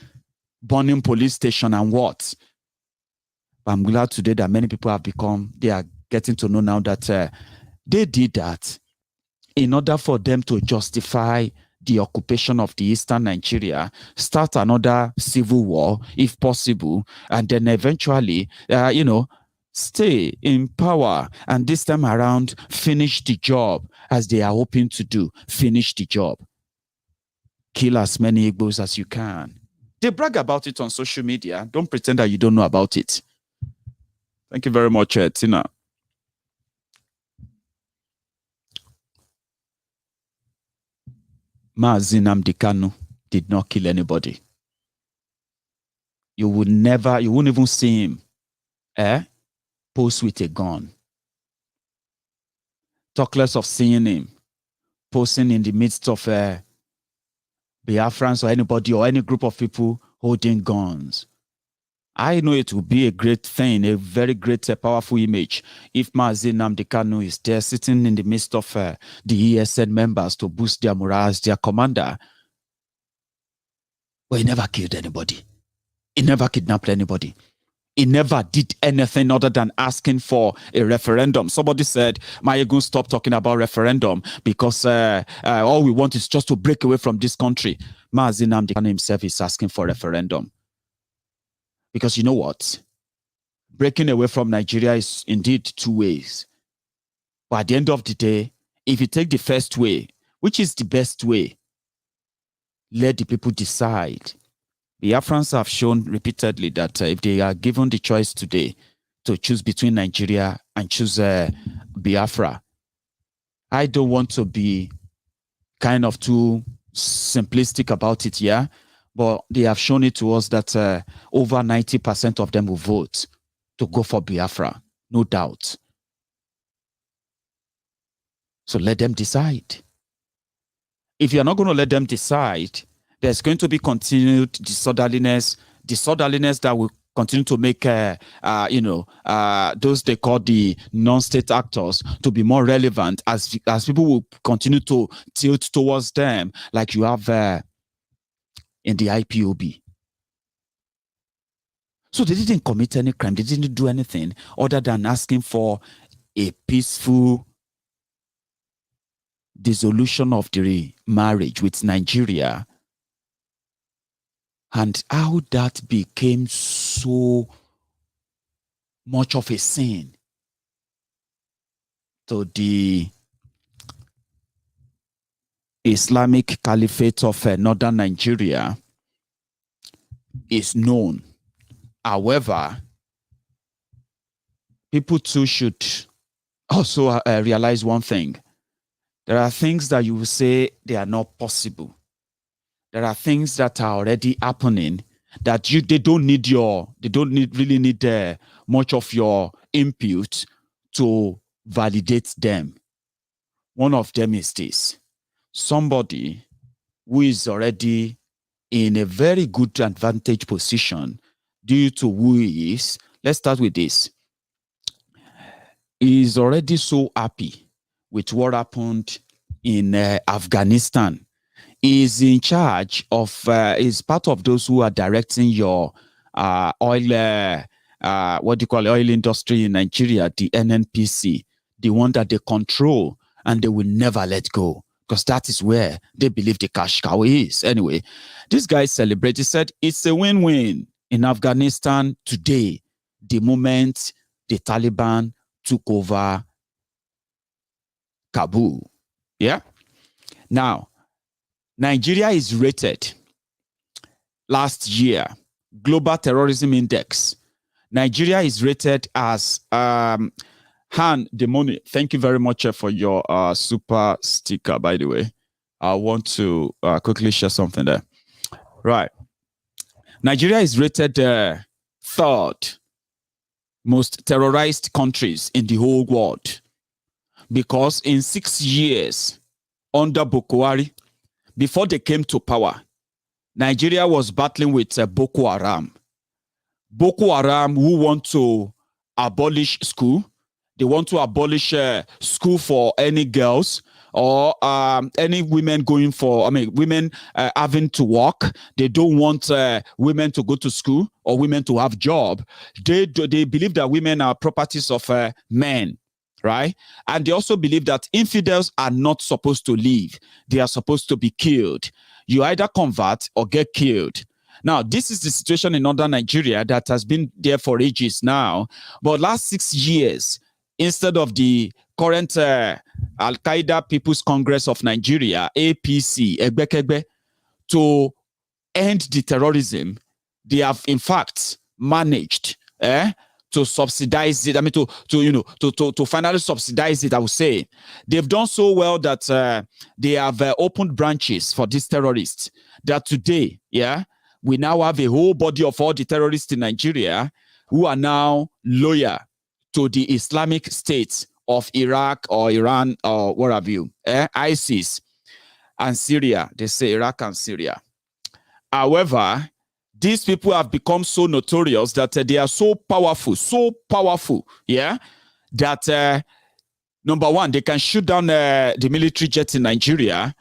Burning police station and what? But I'm glad today that many people they are getting to know now that they did that in order for them to justify the occupation of the eastern Nigeria, start another civil war if possible, and then eventually, stay in power, and this time around, finish the job as they are hoping to do. Finish the job. Kill as many Igbos as you can. They brag about it on social media. Don't pretend that you don't know about it. Thank you very much, Tina. Mazi Nnamdi Kanu did not kill anybody. You wouldn't even see him pose with a gun. Talk less of seeing him posing in the midst of Biafrans or anybody or any group of people holding guns. I know it will be a great thing, a very great, powerful image if Mazi Nnamdi Kanu is there sitting in the midst of the ESN members to boost their morale as their commander. But he never killed anybody. He never kidnapped anybody. He never did anything other than asking for a referendum. Somebody said, Maiyegun, stop talking about referendum because all we want is just to break away from this country. Mazi Nnamdi Kanu himself is asking for a referendum. Because you know what? Breaking away from Nigeria is indeed two ways. But at the end of the day, if you take the first way, which is the best way, let the people decide. The Biafrans have shown repeatedly that if they are given the choice today to choose between Nigeria and choose Biafra, I don't want to be kind of too simplistic about it, yeah? But they have shown it to us that over 90% of them will vote to go for Biafra, no doubt. So let them decide. If you're not going to let them decide, there's going to be continued disorderliness that will continue to make, those they call the non-state actors to be more relevant as people will continue to tilt towards them, like you have in the IPOB. So they didn't commit any crime. They didn't do anything other than asking for a peaceful dissolution of the marriage with Nigeria. And how that became so much of a sin to the Islamic Caliphate of northern Nigeria is known. However, people too should also realize one thing. There are things that you will say they are not possible. There are things that are already happening that they don't really need much of your input to validate them. One of them is this. Somebody who is already in a very good advantage position due to who he is. Let's start with this. He is already so happy with what happened in Afghanistan. He is in charge of, is part of those who are directing your oil industry in Nigeria, the NNPC, the one that they control and they will never let go, because that is where they believe the cash cow is. Anyway, this guy celebrated, he said, it's a win-win in Afghanistan today, the moment the Taliban took over Kabul. Yeah? Now, Nigeria is rated last year, Global Terrorism Index. Nigeria is rated as Han Demoni. Thank you very much for your super sticker, by the way. I want to quickly share something there. Right. Nigeria is rated third most terrorized countries in the whole world, because in 6 years under Boko Haram, before they came to power, Nigeria was battling with Boko Haram. Boko Haram, who want to abolish school. They want to abolish school for any girls or any women going for, women having to work. They don't want women to go to school or women to have job. They believe that women are properties of men, right? And they also believe that infidels are not supposed to live. They are supposed to be killed. You either convert or get killed. Now, this is the situation in northern Nigeria that has been there for ages now. But last 6 years, instead of the current Al-Qaeda People's Congress of Nigeria, APC, Egbekegbe, to end the terrorism, they have in fact managed to subsidize it. To finally subsidize it, I would say. They've done so well that they have opened branches for these terrorists. That today, we now have a whole body of all the terrorists in Nigeria who are now loyal to the Islamic State of Iraq or Iran or what have you, ISIS and Syria. They say Iraq and Syria. However, these people have become so notorious that they are so powerful, yeah, that number one, they can shoot down the military jets in Nigeria,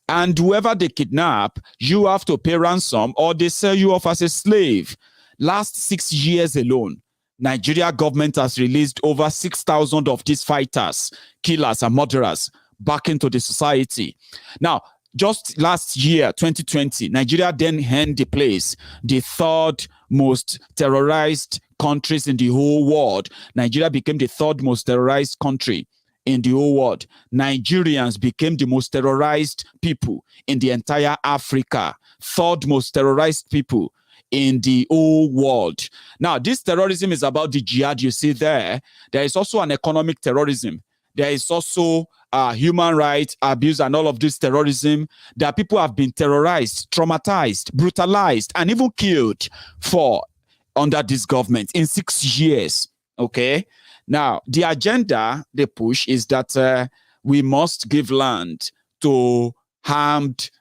and whoever they kidnap, you have to pay ransom or they sell you off as a slave. Last 6 years alone, Nigeria government has released over 6,000 of these fighters, killers, and murderers back into the society. Now, just last year, 2020, Nigeria then earned the place, the third most terrorized countries in the whole world. Nigeria became the third most terrorized country in the whole world. Nigerians became the most terrorized people in the entire Africa, third most terrorized people in the whole world. Now, this terrorism is about the jihad you see there. There is also an economic terrorism. There is also human rights abuse and all of this terrorism that people have been terrorized, traumatized, brutalized, and even killed for under this government in 6 years. Okay. Now, the agenda they push is that we must give land to armed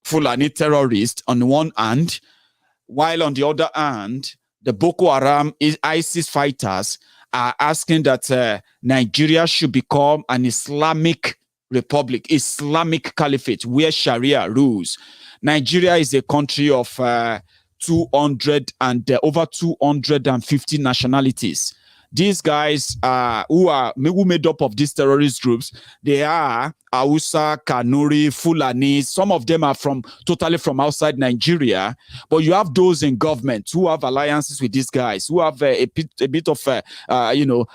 Fulani terrorists on one hand, while on the other hand, the Boko Haram, ISIS fighters are asking that Nigeria should become an Islamic republic, Islamic Caliphate, where Sharia rules. Nigeria is a country of 200 and over 250 nationalities. These guys who made up of these terrorist groups, they are Hausa, Kanuri, Fulani. Some of them are totally from outside Nigeria, but you have those in government who have alliances with these guys, who have a bit of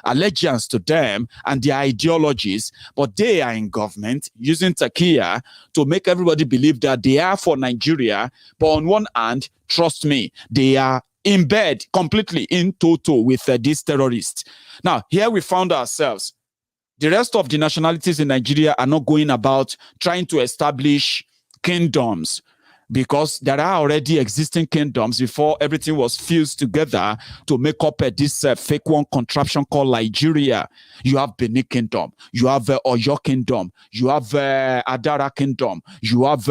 allegiance to them and their ideologies, but they are in government using Takia to make everybody believe that they are for Nigeria. But on one hand, trust me, they are in bed completely in total with these terrorists. Now, here we found ourselves. The rest of the nationalities in Nigeria are not going about trying to establish kingdoms, because there are already existing kingdoms before everything was fused together to make up this fake one contraption called Nigeria. You have Benin Kingdom, you have Oyo Kingdom, you have Adara Kingdom, you have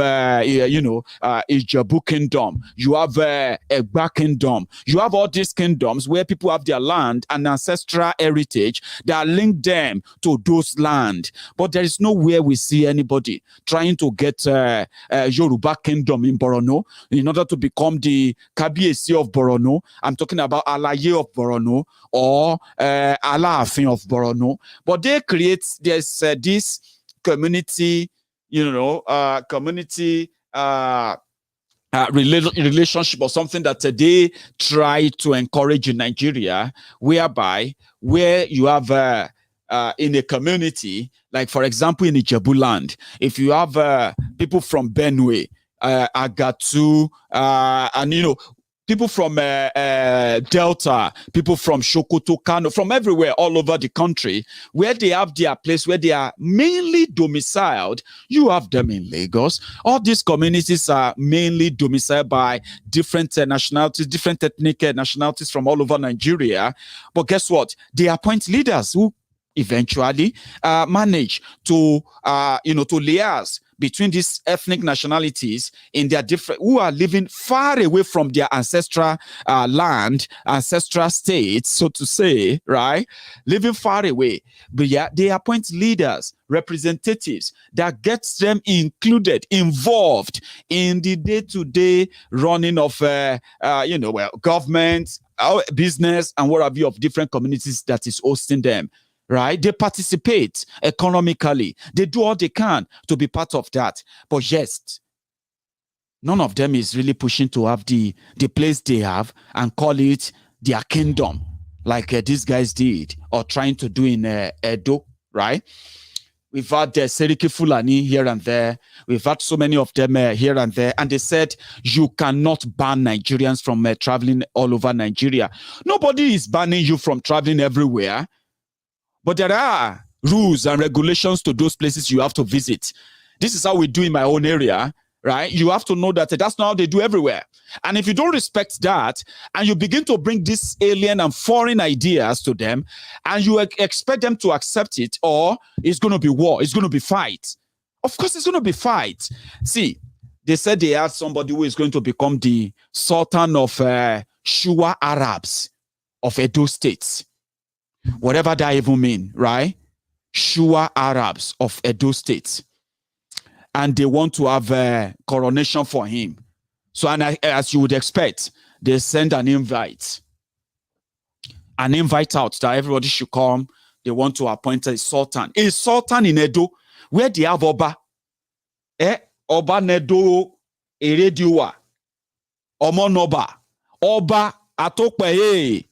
Ijebu Kingdom, you have Egba Kingdom. You have all these kingdoms where people have their land and ancestral heritage that link them to those land. But there is nowhere we see anybody trying to get Yoruba Kingdom in Borno in order to become the Kabiesi of Borno. I'm talking about Alaye of Borno or Alaafin of Borno. But they create this community, relationship or something that they try to encourage in Nigeria, where you have in a community, like for example in Ijebu land, if you have people from Benue, Agatu, and people from Delta, people from Sokoto, Kano, from everywhere, all over the country, where they have their place, where they are mainly domiciled. You have them in Lagos. All these communities are mainly domiciled by different nationalities, different ethnic nationalities from all over Nigeria. But guess what? They appoint leaders who eventually manage to liaise between these ethnic nationalities in their who are living far away from their ancestral land, ancestral states, so to say, right? Living far away. But yeah, they appoint leaders, representatives that gets them involved in the day-to-day running of, government, business, and what have you of different communities that is hosting them. Right? They participate economically. They do all they can to be part of that. But yes, none of them is really pushing to have the place they have and call it their kingdom, like these guys did, or trying to do in Edo, right? We've had Seriki Fulani here and there. We've had so many of them here and there. And they said, you cannot ban Nigerians from traveling all over Nigeria. Nobody is banning you from traveling everywhere. But there are rules and regulations to those places you have to visit. This is how we do in my own area, right? You have to know that that's not how they do everywhere. And if you don't respect that, and you begin to bring these alien and foreign ideas to them, and you expect them to accept it, or it's going to be war, it's going to be fight. Of course, it's going to be fight. See, they said they had somebody who is going to become the Sultan of Shuwa Arabs of Edo State. Whatever that even mean, right? Shuwa Arabs of Edo State. And they want to have a coronation for him. So, and as you would expect, they send an invite out that everybody should come. They want to appoint a sultan in Edo, where they have Oba. Oba Nedo Erediwa. Omonoba. Oba Atokpe.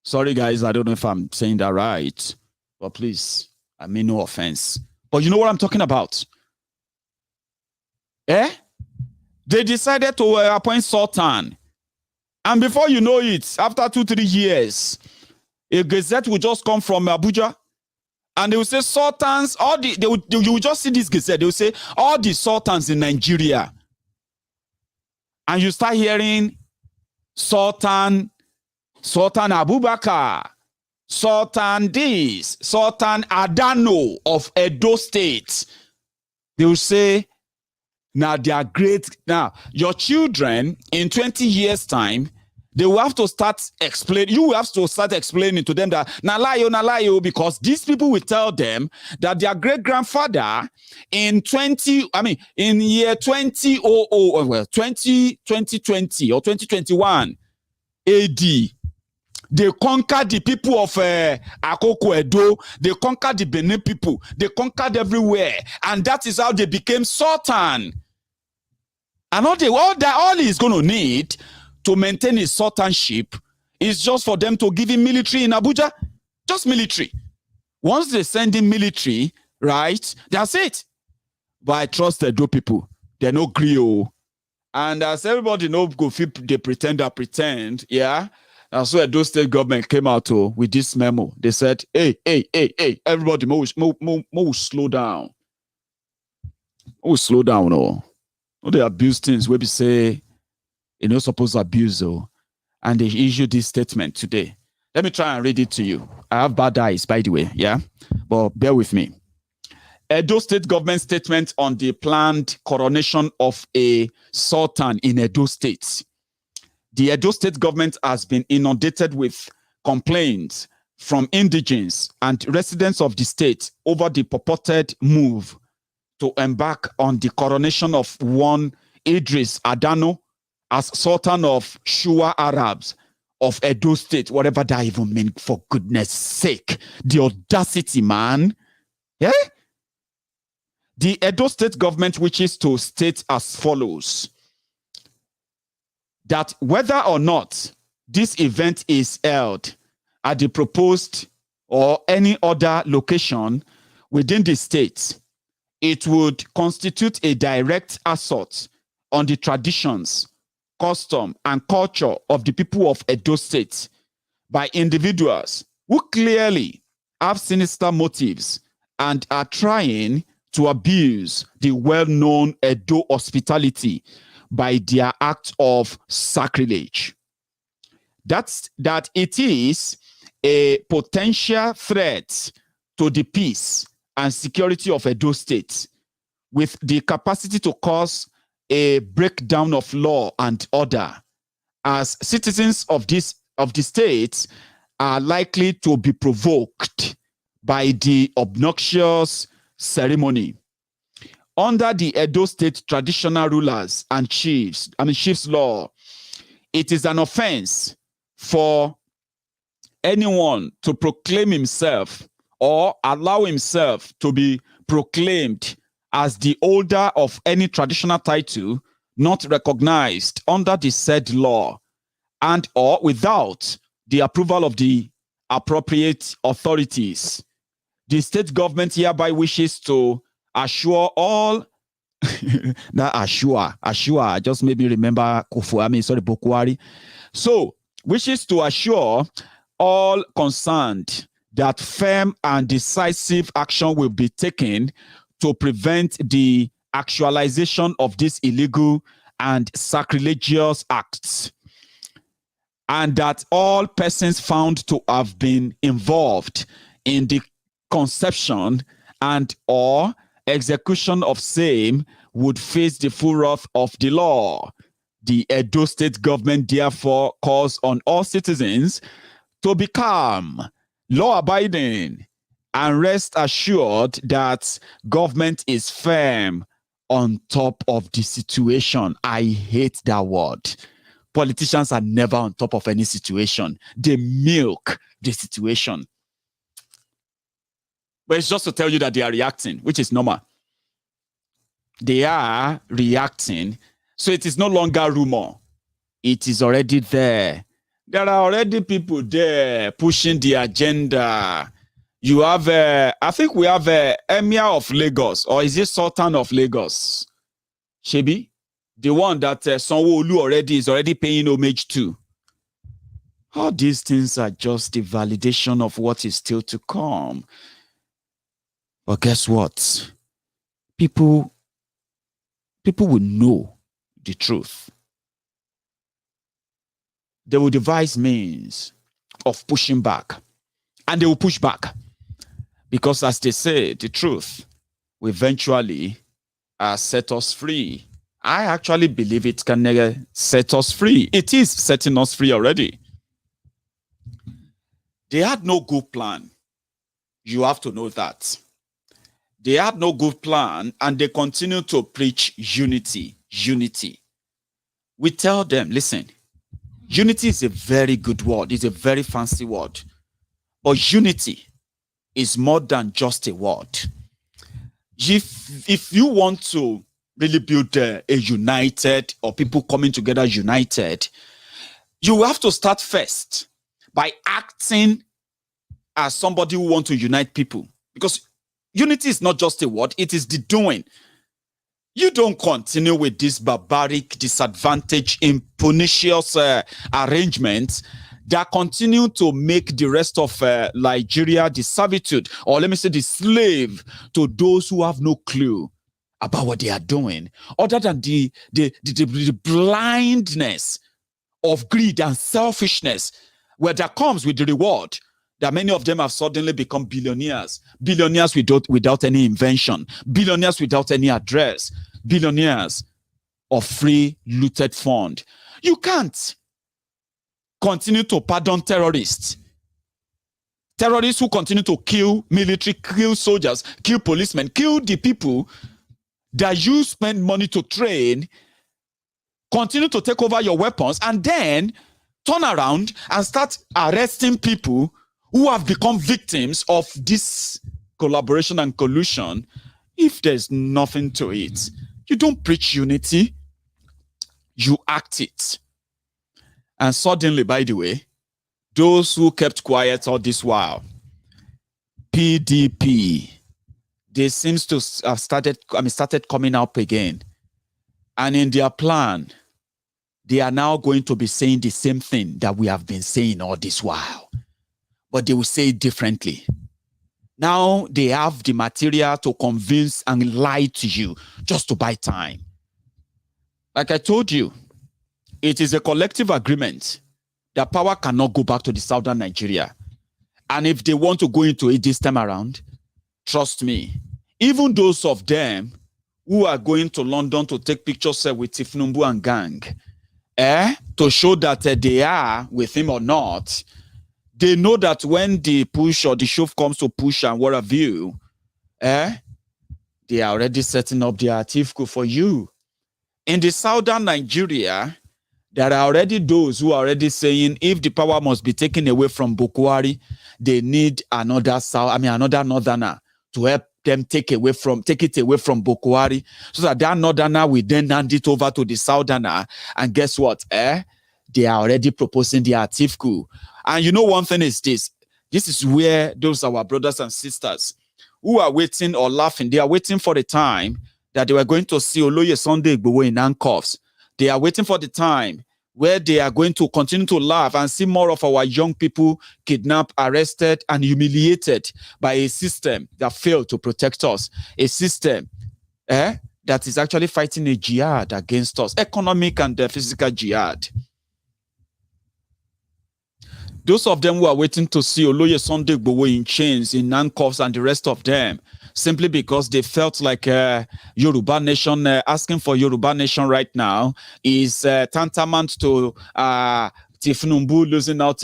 Sorry, guys, I don't know if I'm saying that right. But please, I mean no offense. But you know what I'm talking about? They decided to appoint sultan. And before you know it, after 2-3 years, a gazette will just come from Abuja, and they will say sultans. You will just see this gazette. They will say all the sultans in Nigeria, and you start hearing Sultan Abubakar, Sultan this, Sultan Adano of Edo State. They will say, now they are great. Now your children in 20 years' time, they will have to start explaining. You will have to start explaining to them that nalayo, because these people will tell them that their great grandfather in year 2020 or 2021 AD, they conquered the people of Akoko Edo. They conquered the Benin people. They conquered everywhere, and that is how they became sultan. And all he's going to need to maintain his sultanship is just for them to give him military in Abuja. Just military. Once they send him military, right, that's it. But I trust the Edo people. They're no griot. And as everybody knows, they pretend, yeah. And so Edo State government came out with this memo. They said, hey, everybody, more slow down. Oh, slow down, oh. They abuse things where we say, you're not supposed to abuse, though. And they issued this statement today. Let me try and read it to you. I have bad eyes, by the way, yeah? But bear with me. Edo State government statement on the planned coronation of a sultan in Edo State. The Edo State government has been inundated with complaints from indigents and residents of the state over the purported move to embark on the coronation of one Idris Adano as Sultan of Shuwa Arabs of Edo State, whatever that even means, for goodness sake. The audacity, man. Yeah? The Edo State government wishes to state as follows: that whether or not this event is held at the proposed or any other location within the state, it would constitute a direct assault on the traditions, custom, and culture of the people of Edo State by individuals who clearly have sinister motives and are trying to abuse the well-known Edo hospitality by their act of sacrilege. That it is a potential threat to the peace and security of Edo State, with the capacity to cause a breakdown of law and order, as citizens of the state are likely to be provoked by the obnoxious ceremony. Under the Edo State traditional rulers and chiefs law, it is an offense for anyone to proclaim himself or allow himself to be proclaimed as the holder of any traditional title not recognized under the said law, and or without the approval of the appropriate authorities. The state government hereby wishes to assure all that assure just made me remember Bokwari. So wishes to assure all concerned that firm and decisive action will be taken to prevent the actualization of these illegal and sacrilegious acts, and that all persons found to have been involved in the conception and or execution of same would face the full wrath of the law. The Edo State government therefore calls on all citizens to be calm, law-abiding, and rest assured that government is firm on top of the situation. I hate that word. Politicians are never on top of any situation. They milk the situation. But it's just to tell you that they are reacting, which is normal. They are reacting. So it is no longer rumor. It is already there. There are already people there pushing the agenda. You have, I think we have Emir of Lagos, or is it Sultan of Lagos? Shebi? The one that Sanwo-Olu is already paying homage to. All these things are just the validation of what is still to come. But guess what? People will know the truth. They will devise means of pushing back. And they will push back. Because as they say, the truth will eventually set us free. I actually believe it can set us free. It is setting us free already. They had no good plan. You have to know that. They had no good plan, and they continue to preach unity. Unity. We tell them, listen, unity is a very good word. It's a very fancy word. But unity is more than just a word. If you want to really build a united, or people coming together united, you have to start first by acting as somebody who wants to unite people. Because unity is not just a word, it is the doing. You don't continue with this barbaric, disadvantaged, impernicious arrangements that continue to make the rest of Nigeria the servitude, or let me say the slave, to those who have no clue about what they are doing, other than the blindness of greed and selfishness, where that comes with the reward that many of them have suddenly become billionaires. Billionaires without any invention. Billionaires without any address. Billionaires of free looted fund. You can't continue to pardon terrorists. Terrorists who continue to kill military, kill soldiers, kill policemen, kill the people that you spend money to train, continue to take over your weapons, and then turn around and start arresting people who have become victims of this collaboration and collusion. If there's nothing to it, you don't preach unity, you act it. And suddenly, by the way, those who kept quiet all this while, PDP, they seems to have started coming up again. And in their plan, they are now going to be saying the same thing that we have been saying all this while. But they will say it differently. Now they have the material to convince and lie to you just to buy time. Like I told you, it is a collective agreement that power cannot go back to the southern Nigeria. And if they want to go into it this time around, trust me, even those of them who are going to London to take pictures with Tifnumbu and gang, to show that they are with him or not, they know that when the push or the shove comes to push and what have you, they are already setting up their Tifku for you. In the southern Nigeria, there are already those who are already saying if the power must be taken away from Bukwari, they need another northerner to help them take it away from Bukwari, so that northerner will then hand it over to the southerner. And guess what? They are already proposing their Tifku. And you know one thing is this. This is where those our brothers and sisters who are waiting or laughing, they are waiting for the time that they were going to see Oloye Sunday Igboho in handcuffs. They are waiting for the time where they are going to continue to laugh and see more of our young people kidnapped, arrested, and humiliated by a system that failed to protect us. A system that is actually fighting a jihad against us, economic and physical jihad. Those of them who are waiting to see Oloye Sunday Igboho in chains, in handcuffs, and the rest of them, simply because they felt like Yoruba nation, asking for Yoruba nation right now is tantamount to Tifnumbu losing out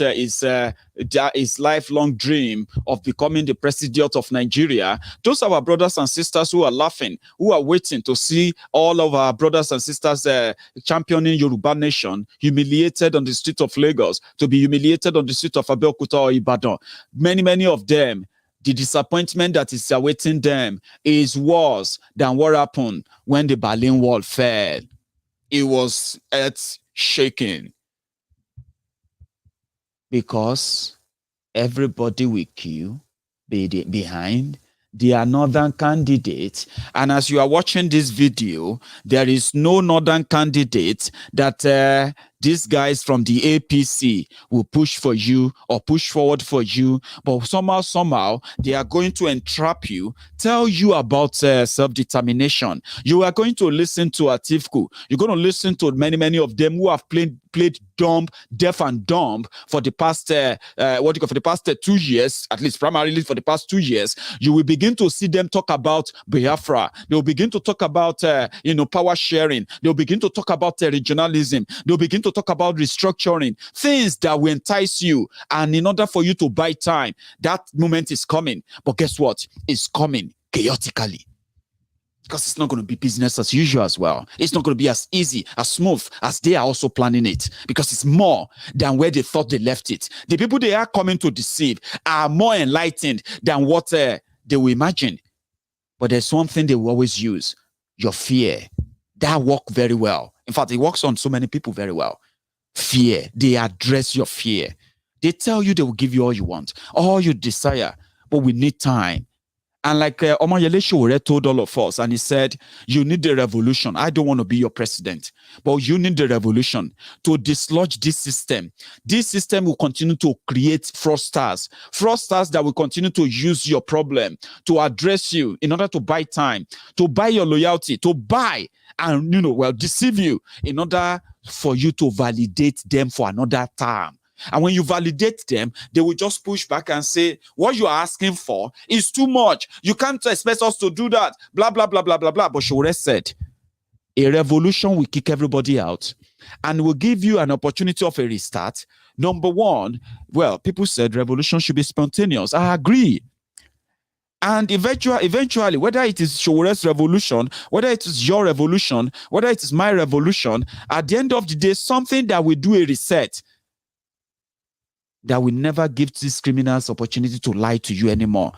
his lifelong dream of becoming the president of Nigeria. Those are our brothers and sisters who are laughing, who are waiting to see all of our brothers and sisters championing Yoruba nation, humiliated on the street of Lagos, to be humiliated on the street of Abeokuta or Ibadan. Many of them, the disappointment that is awaiting them is worse than what happened when the Berlin Wall fell. It was earth shaking. Because everybody will queue behind the northern candidate. And as you are watching this video, there is no northern candidate that these guys from the APC will push for you or push forward for you. But somehow, they are going to entrap you, tell you about self-determination. You are going to listen to Atifku. You're going to listen to many of them who have played dumb, deaf and dumb for the past, for the past 2 years, at least primarily for the past 2 years. You will begin to see them talk about Biafra. They'll begin to talk about, power sharing. They'll begin to talk about regionalism. They'll begin to talk about restructuring, things that will entice you. And in order for you to buy time, that moment is coming. But guess what? It's coming chaotically. Because it's not going to be business as usual as well. It's not going to be as easy, as smooth as they are also planning it. Because it's more than where they thought they left it. The people they are coming to deceive are more enlightened than what they will imagine. But there's one thing they will always use: your fear. That works very well. In fact, it works on so many people very well. Fear. They address your fear. They tell you they will give you all you want, all you desire, but we need time. And like Omoyele Sowore told all of us, and he said, you need the revolution. I don't want to be your president, but you need the revolution to dislodge this system. This system will continue to create fraudsters that will continue to use your problem to address you in order to buy time, to buy your loyalty, to buy and, deceive you in order for you to validate them for another term. And when you validate them, they will just push back and say, what you are asking for is too much. You can't expect us to do that. Blah, blah, blah, blah, blah, blah. But Sowore said, a revolution will kick everybody out and will give you an opportunity of a restart. Number one, well, people said revolution should be spontaneous. I agree. And eventually, whether it is Sowore's revolution, whether it is your revolution, whether it is my revolution, at the end of the day, something that will do a reset, that will never give these criminals opportunity to lie to you anymore.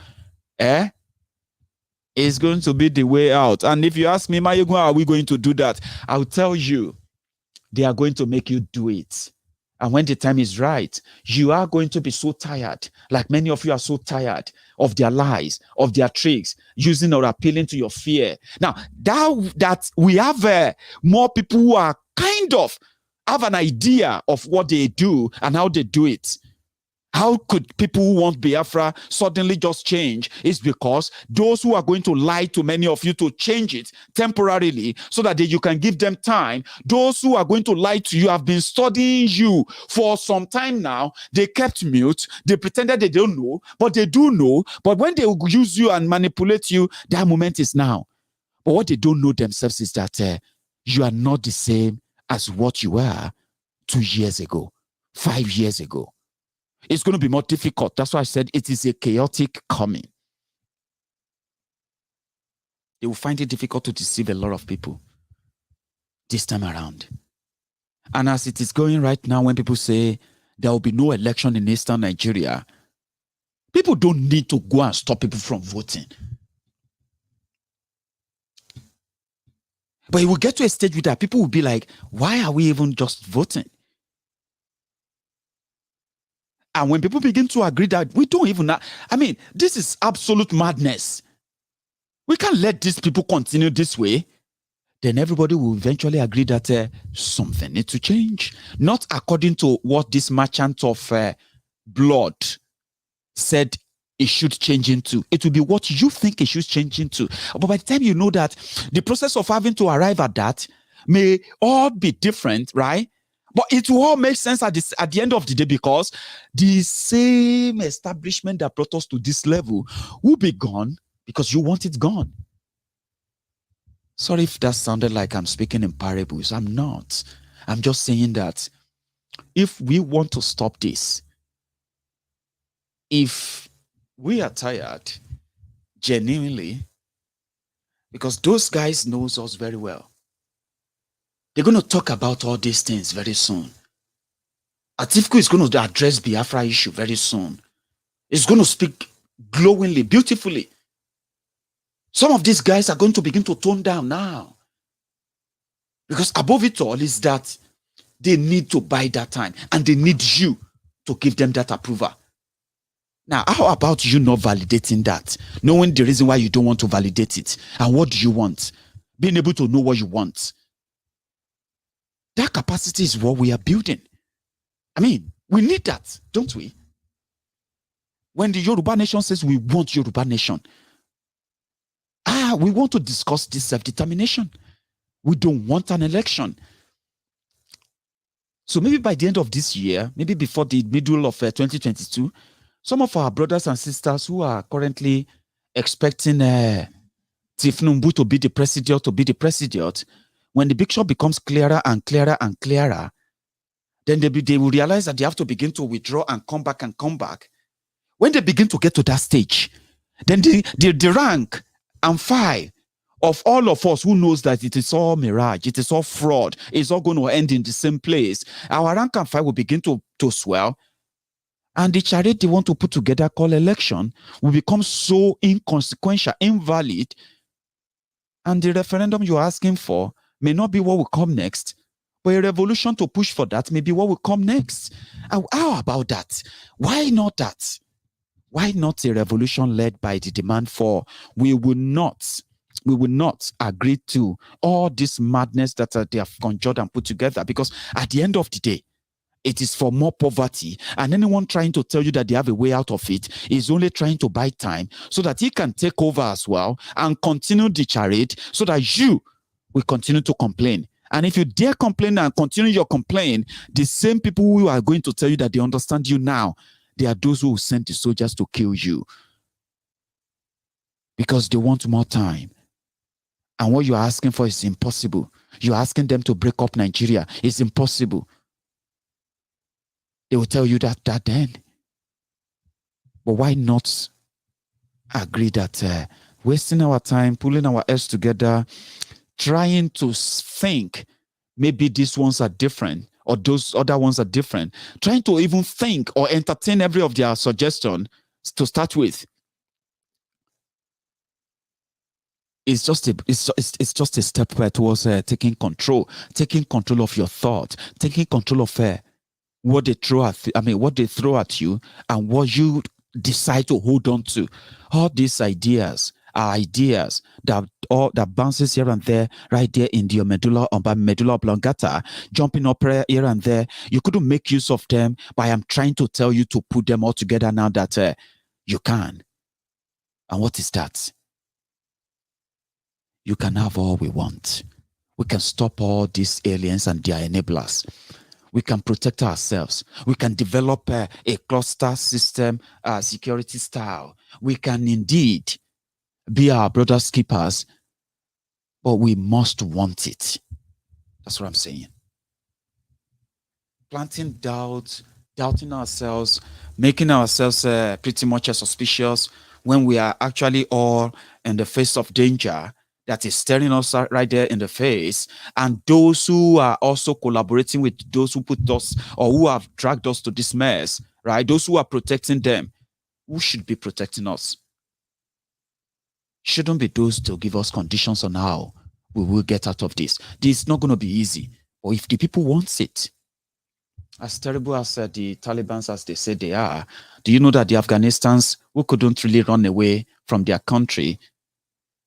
It's going to be the way out. And if you ask me, Maiyegun, how are we going to do that? I'll tell you, they are going to make you do it. And when the time is right, you are going to be so tired, like many of you are so tired of their lies, of their tricks, using or appealing to your fear. Now, that we have more people who are kind of have an idea of what they do and how they do it. How could people who want Biafra suddenly just change? It's because those who are going to lie to many of you to change it temporarily so that you can give them time, those who are going to lie to you have been studying you for some time now. They kept mute. They pretended they don't know, but they do know. But when they use you and manipulate you, that moment is now. But what they don't know themselves is that you are not the same as what you were 2 years ago, 5 years ago. It's going to be more difficult. That's why I said it is a chaotic coming. They will find it difficult to deceive a lot of people this time around. And as it is going right now, when people say there will be no election in Eastern Nigeria, people don't need to go and stop people from voting. But it will get to a stage where people will be like, why are we even just voting? And when people begin to agree that we don't even, this is absolute madness. We can't let these people continue this way. Then everybody will eventually agree that something needs to change. Not according to what this merchant of blood said it should change into. It will be what you think it should change into. But by the time you know that, the process of having to arrive at that may all be different, right? But it will all make sense at the end of the day, because the same establishment that brought us to this level will be gone because you want it gone. Sorry if that sounded like I'm speaking in parables. I'm not. I'm just saying that if we want to stop this, if we are tired, genuinely, because those guys knows us very well, they're going to talk about all these things very soon. Atiku is going to address Biafra issue very soon. It's going to speak glowingly, beautifully. Some of these guys are going to begin to tone down now. Because above it all is that they need to buy that time and they need you to give them that approval. Now, how about you not validating that? Knowing the reason why you don't want to validate it. And what do you want? Being able to know what you want. That capacity is what we are building. I mean, we need that, don't we? When the Yoruba nation says we want Yoruba nation, we want to discuss this self-determination. We don't want an election. So maybe by the end of this year, maybe before the middle of 2022, some of our brothers and sisters who are currently expecting Tifnumbu to be the president, when the picture becomes clearer and clearer and clearer, then they will realize that they have to begin to withdraw and come back and come back. When they begin to get to that stage, then the rank and file of all of us who knows that it is all mirage, it is all fraud, it's all going to end in the same place, our rank and file will begin to swell. And the charade they want to put together called election will become so inconsequential, invalid. And the referendum you're asking for may not be what will come next, but a revolution to push for that may be what will come next. How about that? Why not that? Why not a revolution led by the demand for we will not agree to all this madness that they have conjured and put together? Because at the end of the day, it is for more poverty, and anyone trying to tell you that they have a way out of it is only trying to buy time so that he can take over as well and continue the charade so that you will continue to complain. And if you dare complain and continue your complaint, the same people who are going to tell you that they understand you now, they are those who will send the soldiers to kill you because they want more time. And what you're asking for is impossible. You're asking them to break up Nigeria. It's impossible. They will tell you that then. But why not agree that wasting our time, pulling our heads together, trying to think maybe these ones are different or those other ones are different, trying to even think or entertain every of their suggestions to start with. It's just a step towards taking control of your thought, taking control of what they throw at you and what you decide to hold on to. All these ideas are ideas that bounces here and there, right there in your medulla oblongata, jumping up here and there. You couldn't make use of them, but I am trying to tell you to put them all together now that you can. And what is that? You can have all we want. We can stop all these aliens and their enablers. We can protect ourselves. We can develop a cluster system, security style. We can indeed be our brother's keepers, but we must want it. That's what I'm saying. Planting doubt, doubting ourselves, making ourselves pretty much suspicious when we are actually all in the face of danger that is staring us right there in the face, and those who are also collaborating with those who put us or who have dragged us to this mess, right? Those who are protecting them, who should be protecting us? Shouldn't be those to give us conditions on how we will get out of this. This is not going to be easy, but if the people want it, as terrible as the Taliban as they say they are, do you know that the Afghanistans who couldn't really run away from their country,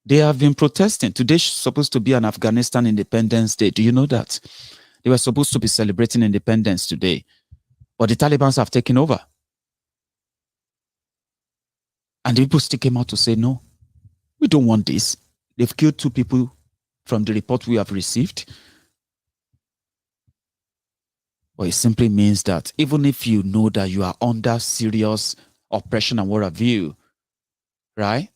they have been protesting. Today's supposed to be an Afghanistan Independence Day. Do you know that? They were supposed to be celebrating independence today, but the Taliban have taken over. And the people still came out to say, no, we don't want this. They've killed 2 people from the report we have received. But it simply means that even if you know that you are under serious oppression and what have you, right?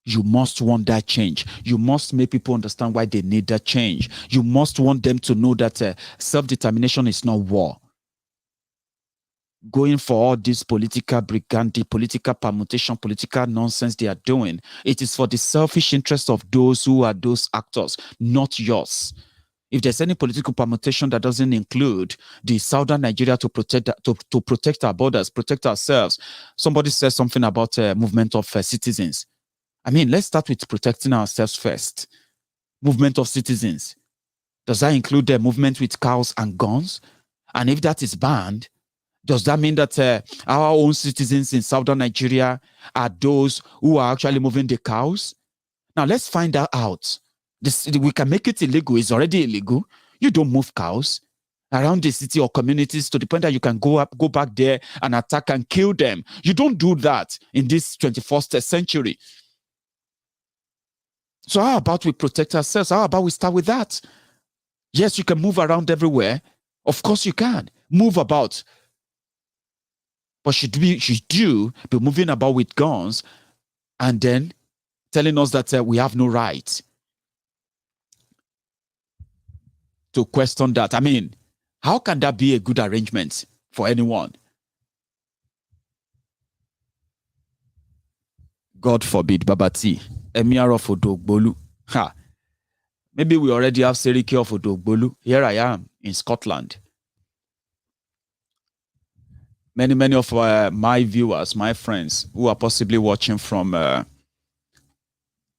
You must want that change. You must make people understand why they need that change. You must want them to know that self-determination is not war. Going for all this political brigandage, political permutation, political nonsense they are doing, it is for the selfish interest of those who are those actors, not yours. If there's any political permutation that doesn't include the southern Nigeria to protect our borders, protect ourselves, somebody says something about movement of citizens. I mean, let's start with protecting ourselves first. Movement of citizens. Does that include the movement with cows and guns? And if that is banned, does that mean that our own citizens in southern Nigeria are those who are actually moving the cows? Now, let's find that out. We can make it illegal. It's already illegal. You don't move cows around the city or communities to the point that you can go back there and attack and kill them. You don't do that in this 21st century. So how about we protect ourselves? How about we start with that? Yes, you can move around everywhere. Of course you can. Move about. But should you be moving about with guns and then telling us that we have no right to question that? I mean, how can that be a good arrangement for anyone? God forbid, Babati, Emir of Odogbolu. Ha. Maybe we already have Seriki of Odogbolu. Here I am in Scotland. Many of my viewers, my friends who are possibly watching from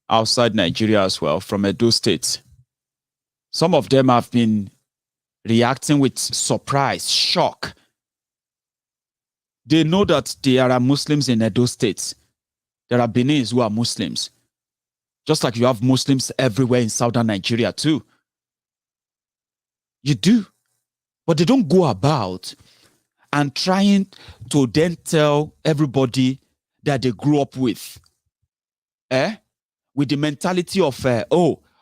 outside Nigeria as well, from Edo State. Some of them have been reacting with surprise, shock. They know that there are Muslims in Edo State. There are Benin's who are Muslims. Just like you have Muslims everywhere in southern Nigeria too. You do. But they don't go about and trying to then tell everybody that they grew up with. With the mentality of,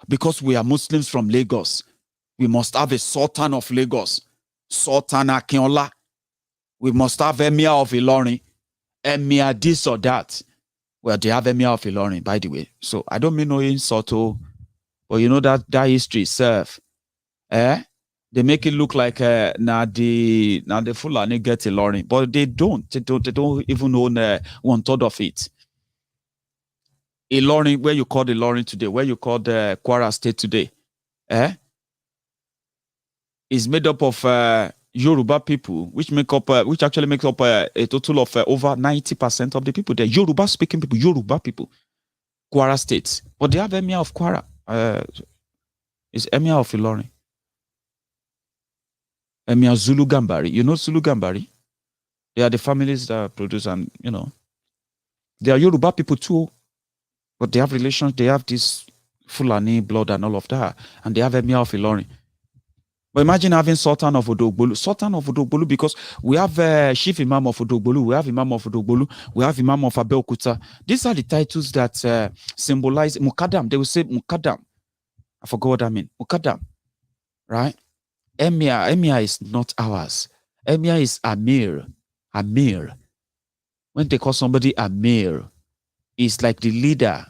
because we are Muslims from Lagos, we must have a Sultan of Lagos, Sultan Akinola. We must have Emir of Ilorin, Emir this or that. Well, they have Emir of Ilorin, by the way. So I don't mean no insult, but you know that history itself. They make it look like now the Fulani get Ilorin, but they don't. They don't even own 1/3 of it. Ilorin, where you call Ilorin today, where you call the Kwara State today, is made up of Yoruba people, which actually makes up a total of over 90% of the people there. Yoruba speaking people, Kwara State, but they have Emir of Kwara. It's Emir of Ilorin. Emir Zulu Gambari. You know Zulu Gambari? They are the families that produce, and they are Yoruba people too, but they have relations. They have this Fulani blood and all of that, and they have Emir of Ilorin. But imagine having Sultan of Odogbolu, because we have Chief Imam of Odogbolu, we have Imam of Odogbolu, we have Imam of Abeokuta. These are the titles that symbolize Mukadam. They will say Mukadam. I forgot what I mean. Mukadam, right? Emir is not ours. Emir is Amir. When they call somebody Amir, it's like the leader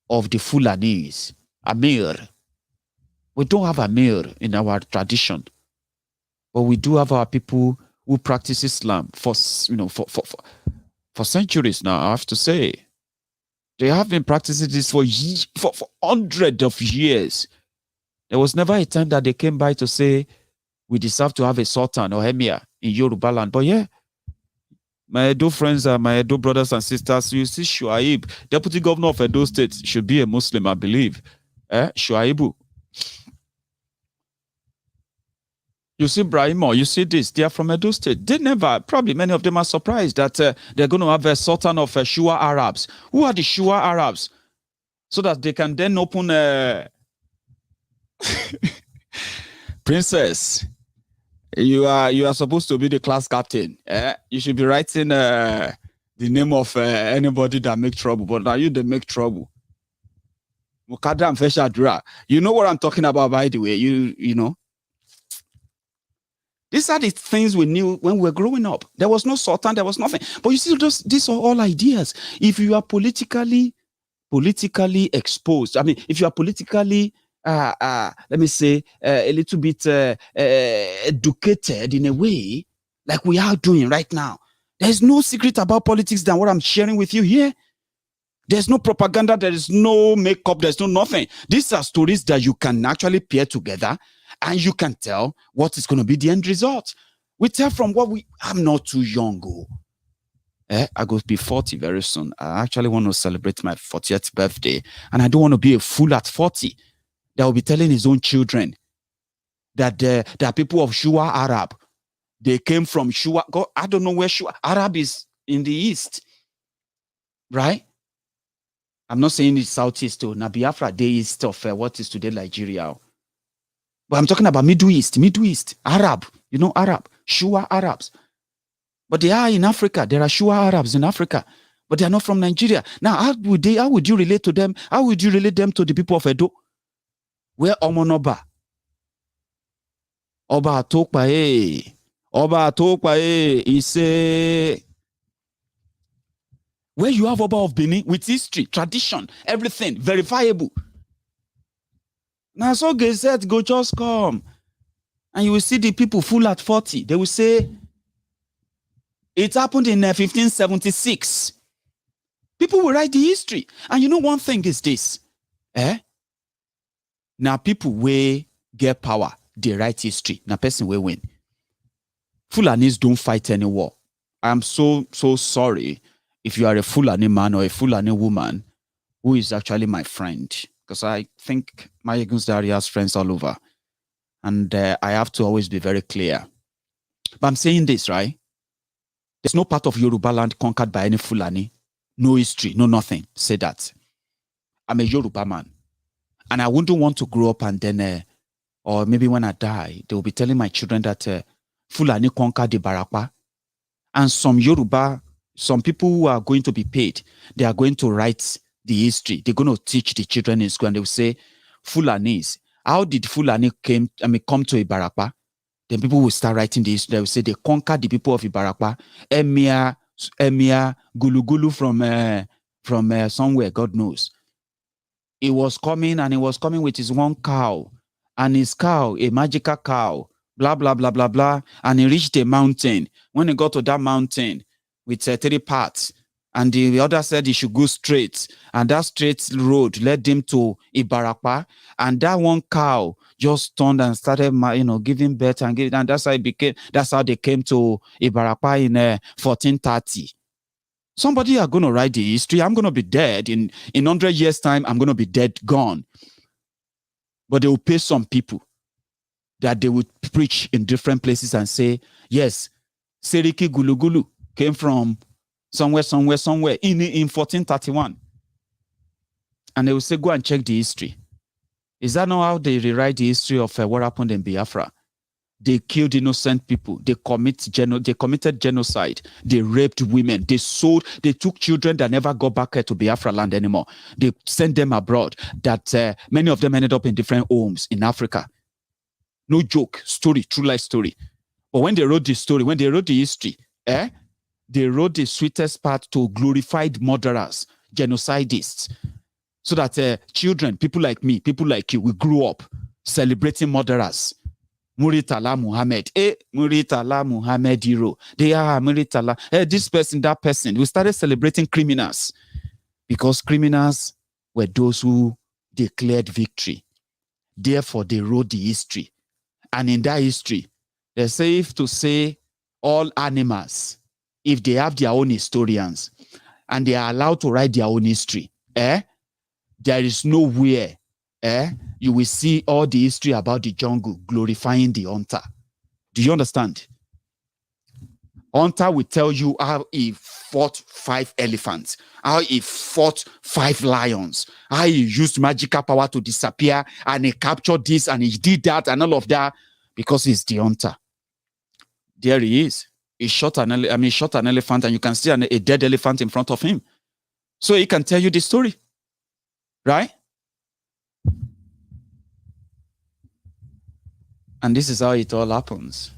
of the Fulanis. Amir. We don't have Amir in our tradition, but we do have our people who practice Islam for centuries now. I have to say, they have been practicing this for hundreds of years. There was never a time that they came by to say we deserve to have a Sultan or Emir in Yoruba land. But yeah, my Edo friends, my Edo brothers and sisters, you see Shuaib, Deputy Governor of Edo State, should be a Muslim, I believe. Shuaibu. You see Brahimo, you see this, they are from Edo State. They never, probably many of them are surprised that they're going to have a Sultan of Shuwa Arabs. Who are the Shuwa Arabs? So that they can then open Princess, you are supposed to be the class captain. You should be writing the name of anybody that make trouble, but now you they make trouble. Mukadam Feshadra. You know what I'm talking about, by the way. You know. These are the things we knew when we were growing up. There was no Sultan, there was nothing. But you see, these are all ideas. If you are politically politically exposed, I mean, if you are politically, let me say, a little bit educated in a way, like we are doing right now, there's no secret about politics than what I'm sharing with you here. There's no propaganda, there is no makeup, there's no nothing. These are stories that you can actually pair together and you can tell what is going to be the end result. We tell from what I'm not too young. I go to be 40 very soon. I actually want to celebrate my 40th birthday, and I don't want to be a fool at 40 that will be telling his own children that there are people of Shuwa Arab. They came from Shuwa. God, I don't know where Shuwa Arab is in the east, right? I'm not saying it's southeast or Biafra, the east of what is today Nigeria. But I'm talking about Middle East, Arab, Arab, Shuwa Arabs. But they are in Africa. There are Shuwa Arabs in Africa, but they are not from Nigeria. Now, how would you relate to them? How would you relate them to the people of Edo? Where Omonoba? Oba Atokpa, he say, where you have Oba of Benin with history, tradition, everything, verifiable. Now, so Gazette go just come. And you will see the people full at 40. They will say, it happened in 1576. People will write the history. And one thing is this. Now, people will get power. They write history. Now, person will win. Fulanis don't fight any war. I'm so sorry if you are a Fulani man or a Fulani woman who is actually my friend. Because I think Maiyegun's diary has friends all over. And I have to always be very clear. But I'm saying this, right? There's no part of Yoruba land conquered by any Fulani. No history, no nothing. Say that. I'm a Yoruba man. And I wouldn't want to grow up and then, or maybe when I die, they will be telling my children that Fulani conquered the Barakwa. And some Yoruba, some people who are going to be paid, they are going to write the history. They're going to teach the children in school and they will say, Fulanis, how did Fulani come to Ibarakwa? Then people will start writing the history. They will say they conquered the people of Ibarakwa. Emir Gulugulu from somewhere, God knows. He was coming with his one cow. And his cow, a magical cow, blah, blah, blah, blah, blah. And he reached a mountain. When he got to that mountain with 3 parts, and the other said he should go straight. And that straight road led him to Ibarakwa. And that one cow just turned and started, giving birth and that's how they came to Ibarakwa in 1430. Somebody are going to write the history. I'm going to be dead. In 100 years' time, I'm going to be dead, gone. But they will pay some people that they would preach in different places and say, yes, Seriki Gulugulu came from somewhere in 1431. And they will say, go and check the history. Is that not how they rewrite the history of what happened in Biafra? They killed innocent people. They committed genocide. They raped women. They took children that never got back to Biafra land anymore. They sent them abroad. That many of them ended up in different homes in Africa. No joke, story, true life story. But when they wrote the story, when they wrote the history, they wrote the sweetest part to glorified murderers, genocidists, so that children, people like me, people like you, we grew up celebrating murderers. Muritala Muhammad, Muritala Muhammad hero. They are Muritala, this person, that person. We started celebrating criminals because criminals were those who declared victory. Therefore, they wrote the history. And in that history, they're safe to say all animals, if they have their own historians and they are allowed to write their own history, there is nowhere you will see all the history about the jungle glorifying the hunter. Do you understand? Hunter will tell you how he fought 5 elephants, how he fought 5 lions, how he used magical power to disappear, and he captured this and he did that and all of that because he's the hunter. There he is. He shot an elephant, and you can see a dead elephant in front of him. So he can tell you the story, right? And this is how it all happens.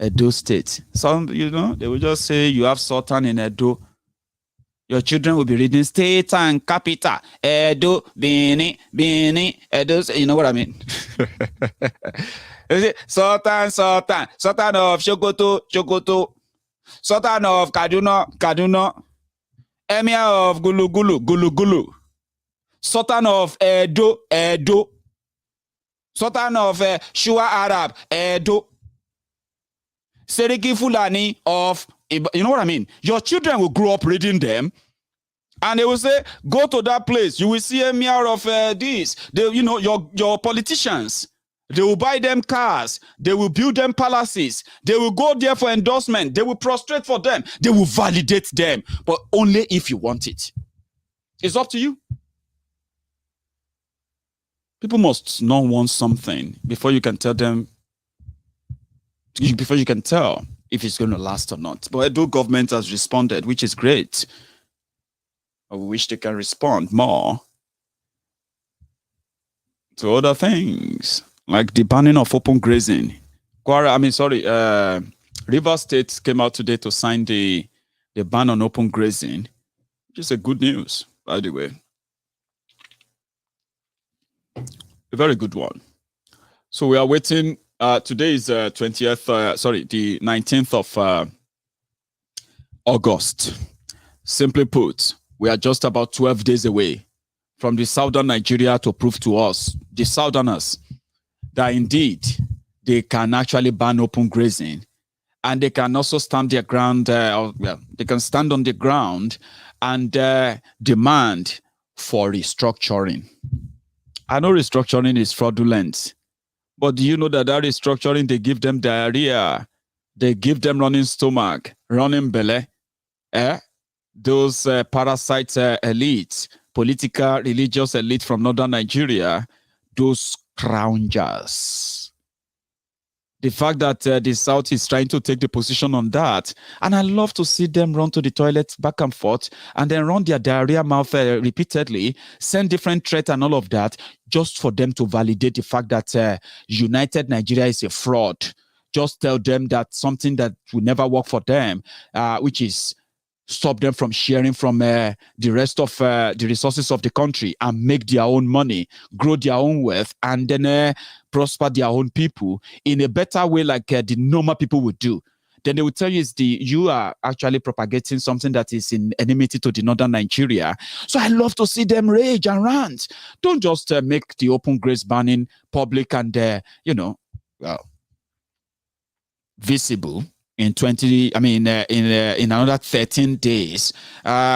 Edo State. Some, they will just say you have Sultan in Edo. Your children will be reading state and capital. Edo, Bini, Edo. You know what I mean? Sultan of Shokoto, Sultan of Kaduna, Emir of Gulu, Sultan of Edo, Sultan of Shuwa Arab, Edo, Seriki Fulani of, you know what I mean? Your children will grow up reading them, and they will say, go to that place. You will see Emir of this. You know, your politicians. They will buy them cars. They will build them palaces. They will go there for endorsement. They will prostrate for them. They will validate them, but only if you want it. It's up to you. People must not want something before you can tell them, before you can tell if it's going to last or not. But Edo government has responded, which is great. I wish they can respond more to other things, like the banning of open grazing. River State came out today to sign the ban on open grazing, which is a good news, by the way. A very good one. So we are waiting. Today is the 19th of August. Simply put, we are just about 12 days away from the southern Nigeria to prove to us, the southerners, that indeed they can actually ban open grazing, and they can also stand their ground. They can stand on the ground and demand for restructuring. I know restructuring is fraudulent, but do you know that restructuring, they give them diarrhea, they give them running stomach, running belly, those parasite elites, political, religious elite from northern Nigeria, those scroungers. The fact that the South is trying to take the position on that, and I love to see them run to the toilet back and forth, and then run their diarrhea mouth repeatedly, send different threats and all of that, just for them to validate the fact that United Nigeria is a fraud. Just tell them that something that will never work for them, which is stop them from sharing from the rest of the resources of the country and make their own money, grow their own wealth, and then prosper their own people in a better way, like the normal people would do. Then they will tell you you are actually propagating something that is in enmity to the northern Nigeria. So I love to see them rage and rant. Don't just make the open graze banning public and visible. In another 13 days,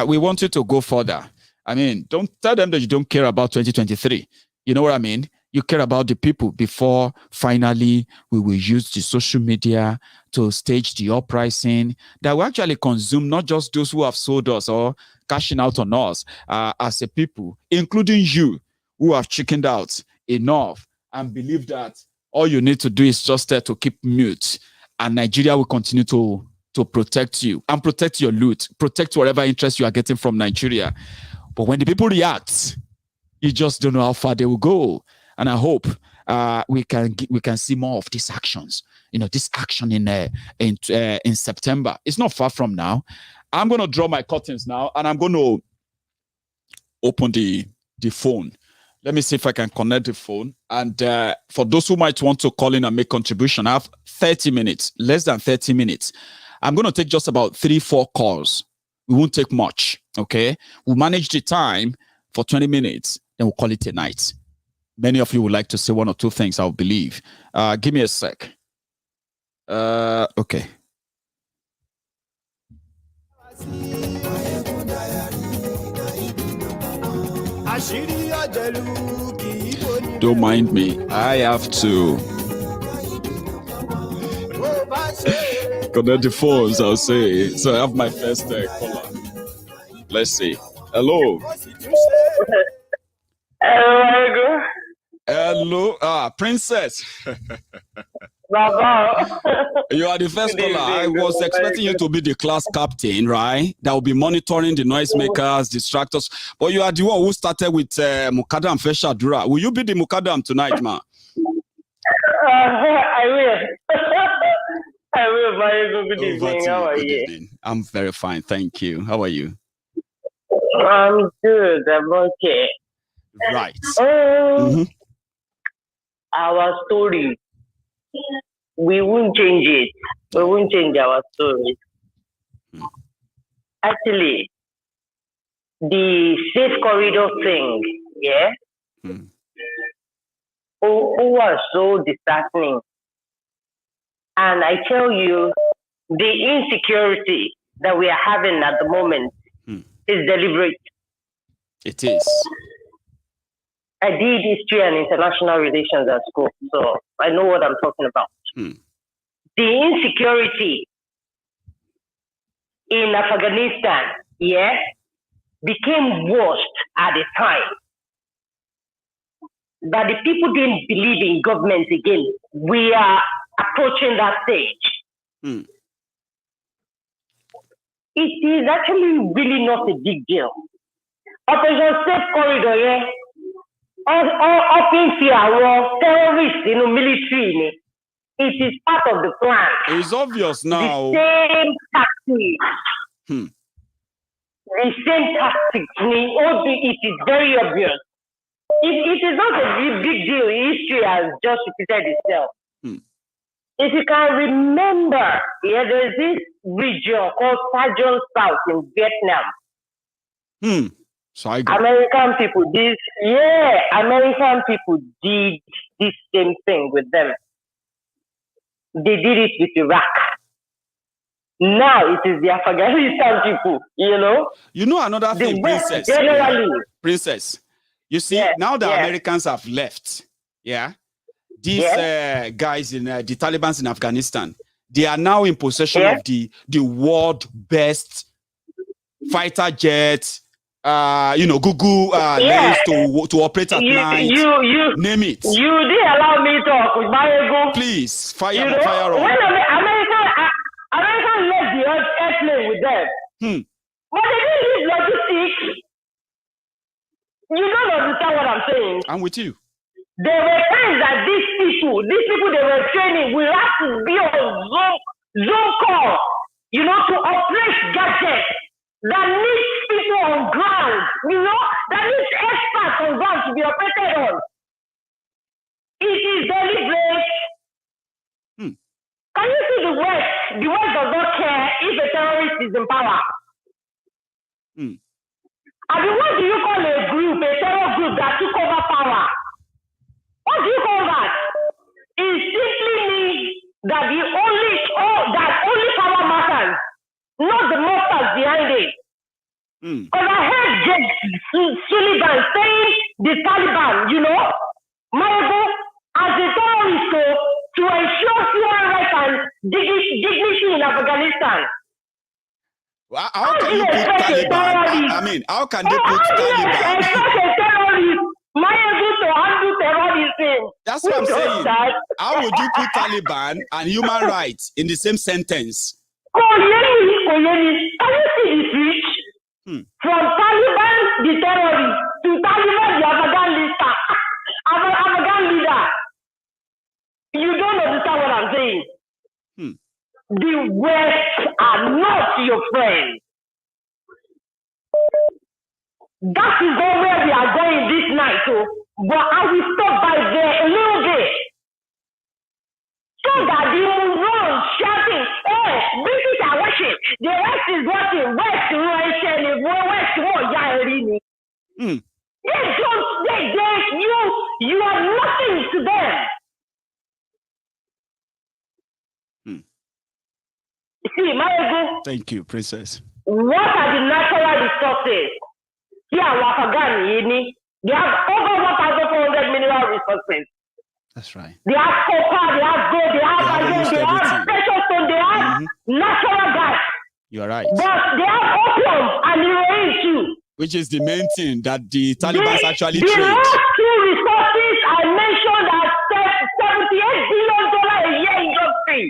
we want you to go further. I mean, don't tell them that you don't care about 2023. You know what I mean? You care about the people before finally we will use the social media to stage the uprising that will actually consume not just those who have sold us or cashing out on us as a people, including you who have chickened out enough and believe that all you need to do is just to keep mute. And Nigeria will continue to protect you and protect your loot, protect whatever interest you are getting from Nigeria. But when the people react, you just don't know how far they will go. And I hope we can see more of these actions. You know, this action in September. It's not far from now. I'm going to draw my curtains now, and I'm going to open the phone. Let me see if I can connect the phone. And for those who might want to call in and make contribution, I have 30 minutes, less than 30 minutes. I'm going to take just about 3-4 calls. We won't take much, okay? We'll manage the time for 20 minutes, then we'll call it a night. Many of you would like to say one or two things, I believe. Give me a sec. Okay. Don't mind me. I have to connect the phones, I'll say. So I have my first caller. Let's see. Hello. Hello. Princess. You are the first caller. I was expecting you to be the class captain, right? That will be monitoring the noisemakers, distractors. But you are the one who started with Mukadam Feshadura. Will you be the Mukadam tonight, ma? I will. I will. Good evening. How are you? Evening. I'm very fine. Thank you. How are you? I'm good. I'm okay. Right. Our story, we won't change it. We won't change our story. Actually, the safe corridor thing, yeah, was so disheartening. And I tell you, the insecurity that we are having at the moment is deliberate. It is. I did history and international relations at school, so I know what I'm talking about. The insecurity in Afghanistan, yeah, became worse at the time. That the people didn't believe in government again. We are approaching that stage. It is actually really not a big deal. Operation Safe Corridor, yeah, up in our terrorists in the military, it is part of the plan. It's obvious now. The same tactics. The same tactics. It is very obvious. It is not a big deal. History has just repeated itself. If you can remember, yeah, there's this region called Sajong South in Vietnam. American people did this same thing with them. They did it with Iraq. Now it is the Afghanistan people, you know. You know another thing, Princess. Generally. Princess. You see, now the Americans have left. Yeah. These guys in the Taliban in Afghanistan, they are now in possession of the world best fighter jets, Google lanes to operate at night. Name it. You did allow me to talk with Maiyegun. Please, fire on. When America left the airplane with them, but they didn't use logistics. You don't understand what I'm saying. I'm with you. There were times that these people they were training, we have to be on Zoom call, to operate gadgets that needs people on ground, that needs experts on ground to be operated on. It is deliberate. Can you see the West? The West does not care if a terrorist is in power. I mean, what do you call a terror group that took over power? What do you call that? It simply means that only power matters, not the monsters behind it. Because I heard Jake Sullivan saying the Taliban, Maiyegun, as a terrorist to ensure human rights and dignity in Afghanistan. How can you put Taliban? How can they put Taliban? That's what I'm saying. How would you put Taliban and human rights in the same sentence? Can you see the switch? From Taliban, the terrorist, to Taliban, the Afghan leader. You don't understand what I'm saying. The West are not your friends. That is where we are going this night. But I will stop by there a little bit. So that you will run shouting, hey, British are watching. The West is watching. West you are nothing to them. See, Maiyegun. Thank you, Princess. What are the natural resources? Here, Afghan, they have over 1,400 mineral resources. That's right. They have copper, they have gold, they have iron, they have precious stone, they have natural gas. You're right. But they have opium and heroin too. Which is the main thing that the Taliban actually trade. The last two resources I mentioned are $78 billion a year industry.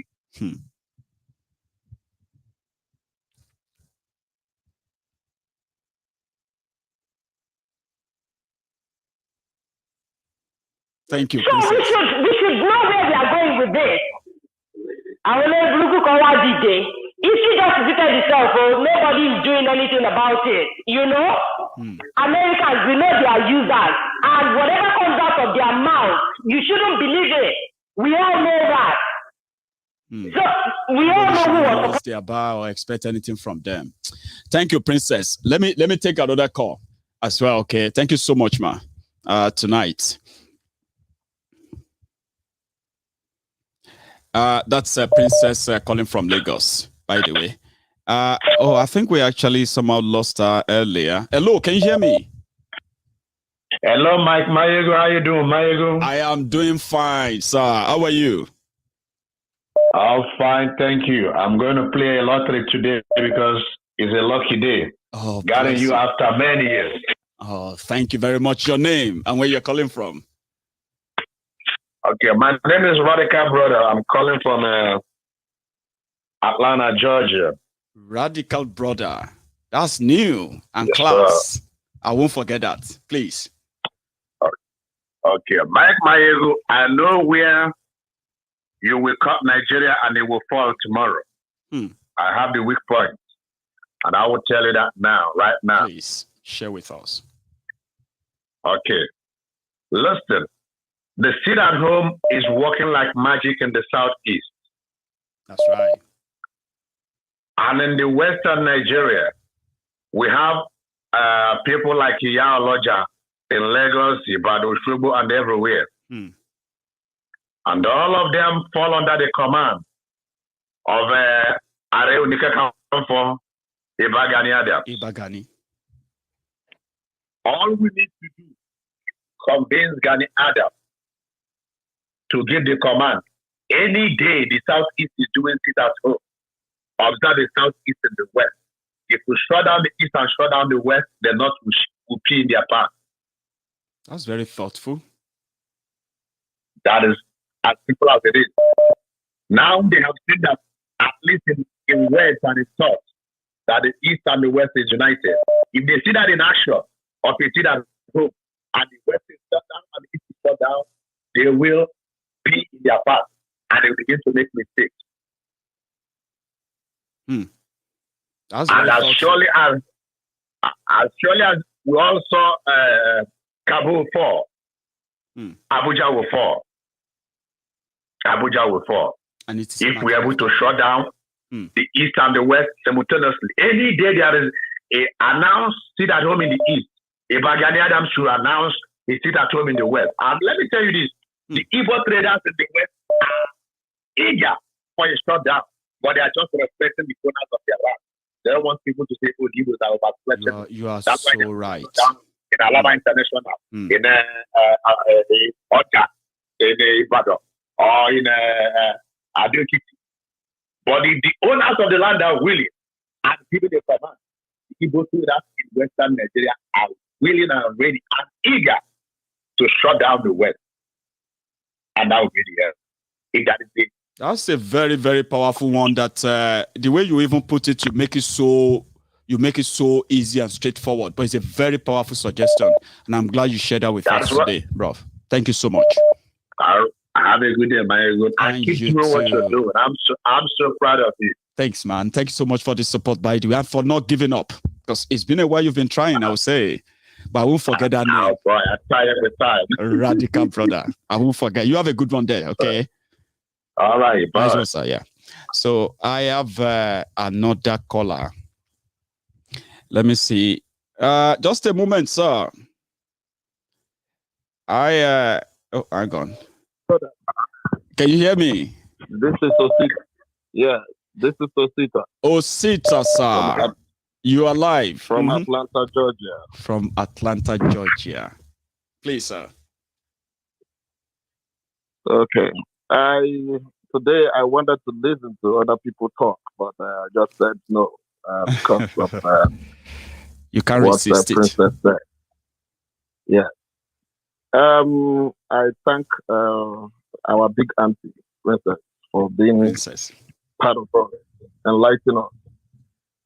Thank you. So we should know where we are going with this. I will look at the day. If she just repeated itself, nobody is doing anything about it. Americans, we know they are users. And whatever comes out of their mouth, you shouldn't believe it. We all know that. So we all know who was they are about or expect anything from them. Thank you, Princess. Let me take another call as well. Okay. Thank you so much, ma. Tonight. That's Princess calling from Lagos, by the way. I think we actually somehow lost her earlier. Hello, can you hear me? Hello, Mike Maiyegun. How you doing, Maiyegun? I am doing fine, sir. How are you? I'm fine, thank you. I'm going to play a lottery today because it's a lucky day. Oh, Getting you after many years. Oh, thank you very much. Your name and where you're calling from? Okay, my name is Radical Brother. I'm calling from Atlanta, Georgia. Radical Brother. That's new and class. I won't forget that. Please. Okay, Mike Maiyegun, I know where you will cut Nigeria and it will fall tomorrow. I have the weak point. And I will tell you that now, right now. Please share with us. Okay. Listen, the sit at home is working like magic in the southeast. That's right. And in the western Nigeria, we have people like Iya Oloja in Lagos, Ibadan, Shubo, and everywhere. And all of them fall under the command of Are Unika Kamfo, Ibagani Adam. Ibagani. All we need to do is convince Gani Adam to give the command. Any day the southeast is doing sit at home, observe the southeast and the west. If we shut down the east and shut down the west, the north will pee in their pants. That's very thoughtful. That is as simple as it is. Now they have seen that at least in words and in thoughts, that the east and the west is united. If they see that in action, or if they see that at home, and the west is shut down and the east is shut down, they will be in their path and they will begin to make mistakes. That's and as surely as we all saw Kabul fall, Abuja will fall. Abuja will fall. And it's if we're able to shut down the east and the west simultaneously. Any day there is a announced sit at home in the east, Ibagani Adams should announce a sit at home in the west. And let me tell you this, the evil traders in the west are eager for a shutdown, but they are just respecting the corners of their land. They don't want people to say, oh, the Igbos are overflexing. You are That's so right. In Alaba International, in Oja, in Ibadan, or in Adeokiti. But the owners of the land are willing and giving the command. The Igbo traders in Western Nigeria are willing and ready and eager to shut down the West. And that will be the end. If that is it. That's a very, very powerful one. That the way you even put it, you make it so easy and straightforward. But it's a very powerful suggestion, and I'm glad you shared that with us today, bro. Thank you so much. Have a good day, Maiyegun. And keep doing what you're doing. I'm so proud of you. Thanks, man. Thank you so much for the support, by the way, and for not giving up. Because it's been a while you've been trying, I would say. But I won't forget that name. Oh boy, I try every time. Radical Brother. I won't forget. You have a good one there, okay? All right, bye. Nice one, sir. Yeah. So I have another caller. Let me see. Just a moment, sir. Oh, hang on. Can you hear me? This is Osita. Yeah, this is Osita. Osita, sir. You are live. From Atlanta, Georgia. From Atlanta, Georgia. Please, sir. Okay. Today I wanted to listen to other people talk, but I just said no because of you can't resist it. Princess said. Yeah. I thank our big auntie, Princess, for being part of us, enlightening us.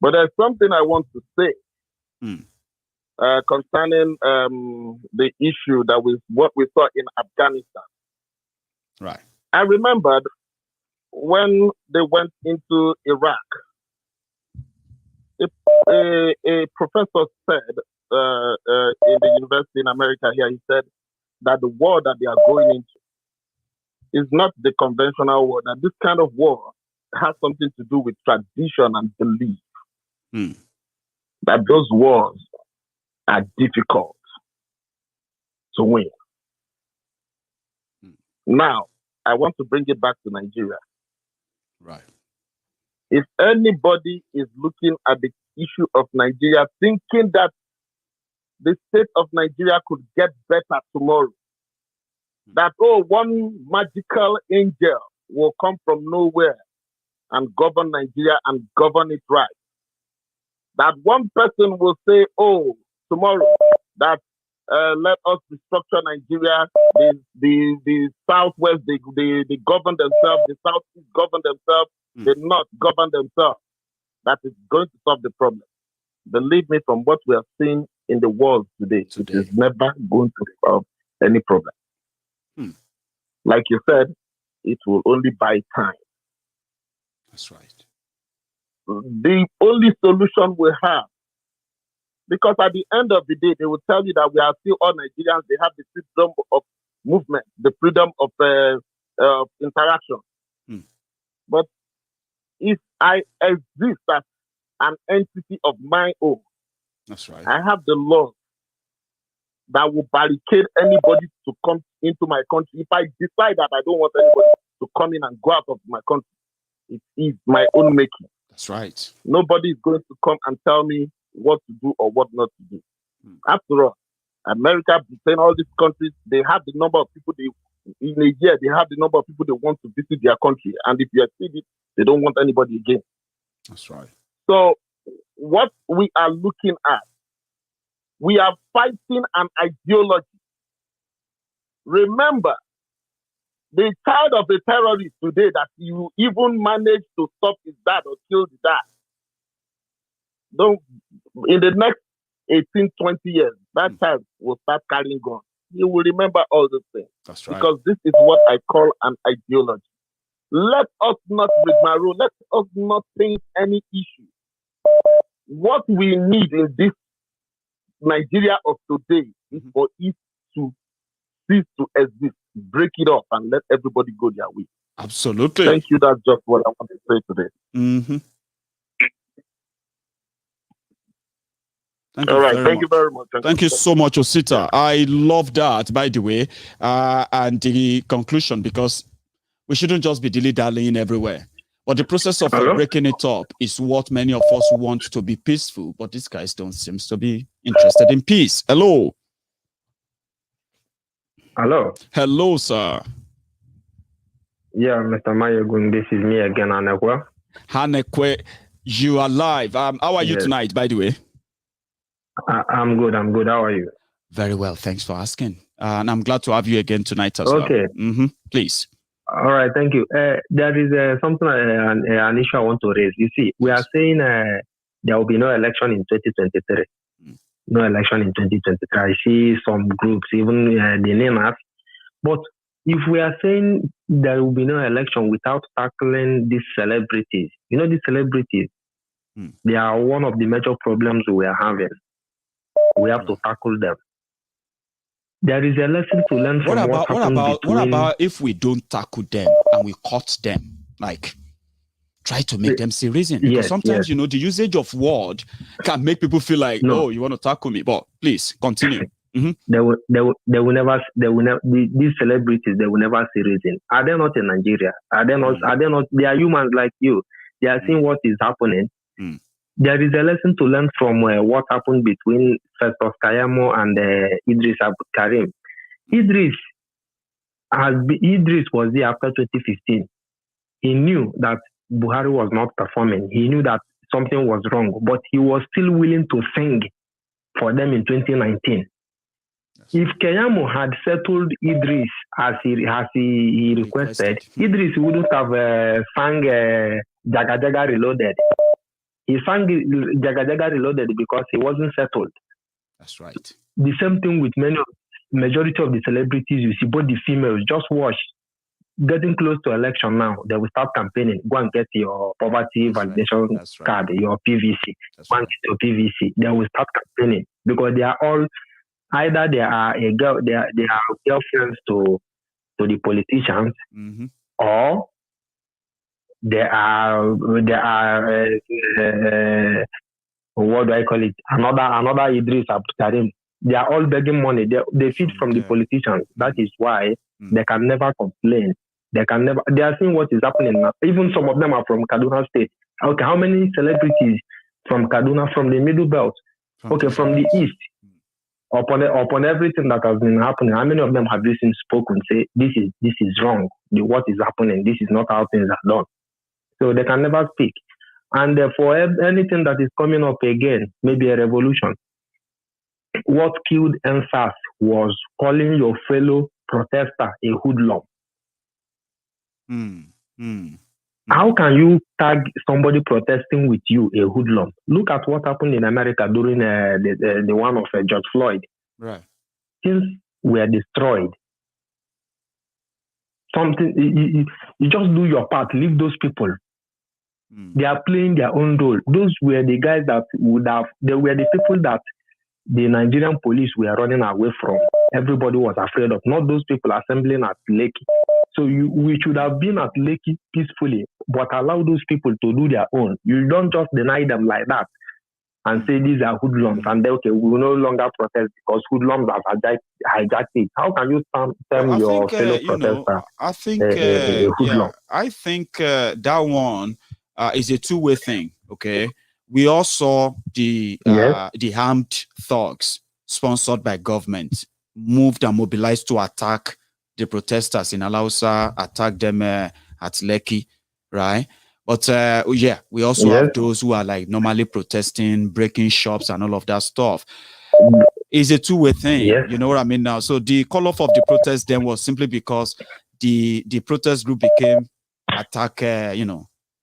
But there's something I want to say concerning the issue that was what we saw in Afghanistan. Right. I remembered when they went into Iraq, a professor said in the university in America here. He said that the war that they are going into is not the conventional war. That this kind of war has something to do with tradition and belief. That those wars are difficult to win. Now, I want to bring it back to Nigeria. Right. If anybody is looking at the issue of Nigeria, thinking that the state of Nigeria could get better tomorrow, that, oh, one magical angel will come from nowhere and govern Nigeria and govern it right. That one person will say, oh, tomorrow, that let us restructure Nigeria, the Southwest, they govern themselves, the Southeast govern themselves, the North govern themselves. That is going to solve the problem. Believe me, from what we are seeing in the world today, it is never going to solve any problem. Like you said, it will only buy time. That's right. The only solution we have, because at the end of the day, they will tell you that we are still all Nigerians. They have the freedom of movement, the freedom of interaction. But if I exist as an entity of my own, that's right, I have the law that will barricade anybody to come into my country. If I decide that I don't want anybody to come in and go out of my country, it is my own making. That's right. Nobody is going to come and tell me what to do or what not to do. After all, America, Britain, all these countries, they have the number of people in a year, they have the number of people they want to visit their country. And if you exceed it, they don't want anybody again. That's right. So what we are looking at, we are fighting an ideology. Remember, the child of a terrorist today that you even manage to stop his dad or kill the dad, in the next 18, 20 years, that child will start carrying guns. You will remember all those things. That's right. Because this is what I call an ideology. Let us not rigmarole. Let us not paint any issue. What we need in this Nigeria of today is for it to cease to exist, break it up, and let everybody go their way. Absolutely. Thank you. That's just what I want to say today. Thank you very much. Thank you so much, Osita. I love that, by the way, and the conclusion, because we shouldn't just be dilly-dallying everywhere. But the process of breaking it up is what many of us want to be peaceful, but these guys don't seem to be interested in peace. Hello. Hello. Hello, sir. Yeah, Mr. Maiyegun, this is me again, Hanekwe. Hanekwe, you are live. How are you tonight, by the way? I'm good. How are you? Very well. Thanks for asking. And I'm glad to have you again tonight as well. Okay. Please. All right. Thank you. There is something, an issue I want to raise. You see, we are saying there will be no election in 2023. No election in 2023. I see some groups, even the name us. But if we are saying there will be no election without tackling these celebrities, these celebrities, they are one of the major problems we are having. We have to tackle them. There is a lesson to learn from what about if we don't tackle them and we cut them? Like, try to make them see reason. Because sometimes, the usage of word can make people feel like, oh, you want to tackle me. But please, continue. They will never, these celebrities, they will never see reason. Are they not in Nigeria? Are they not, they are humans like you. They are seeing what is happening. There is a lesson to learn from what happened between Festus Kayamo and Idris Abdulkarim. Idris was there after 2015. He knew that Buhari was not performing. He knew that something was wrong, but he was still willing to sing for them in 2019. If Kayamo had settled Idris as he requested, Idris wouldn't have sang Jaga Jaga Reloaded. He sang Jaga Jaga Reloaded because he wasn't settled. That's right. The same thing with majority of the celebrities you see, both the females. Just watch. getting close to election now, they will start campaigning. Go and get your poverty validation card, your PVC. Go and get your PVC. They will start campaigning because they are all either they are a girl, they are girlfriends to the politicians, or they are what do I call it? Another Idris Abdulkarim. They are all begging money. They feed from the politicians. That is why they can never complain. They are seeing what is happening now. Even some of them are from Kaduna State. Okay, how many celebrities from Kaduna, from the Middle Belt? From the East. Upon everything that has been happening, how many of them have listened, spoken, say this is wrong? What is happening? This is not how things are done. So they can never speak. And for anything that is coming up again, maybe a revolution. What killed NSAS was calling your fellow protester a hoodlum. How can you tag somebody protesting with you a hoodlum? Look at what happened in America during the one of George Floyd. Right. Things were destroyed. You just do your part. Leave those people. They are playing their own role. Those were the guys that they were the people that the Nigerian police were running away from. Everybody was afraid of, not those people assembling at Lekki. So we should have been at Lekki peacefully, but allow those people to do their own. You don't just deny them like that and say these are hoodlums, and then, okay, we will no longer protest because hoodlums have hijacked it. How can you term your fellow protester I think that one is a two-way thing, okay? We all saw the armed thugs sponsored by government moved and mobilized to attack the protesters in Alausa, attack them at Lekki, right? But we also have those who are like normally protesting, breaking shops and all of that stuff. It's a two-way thing, you know what I mean now? So the call off of the protest then was simply because the protest group became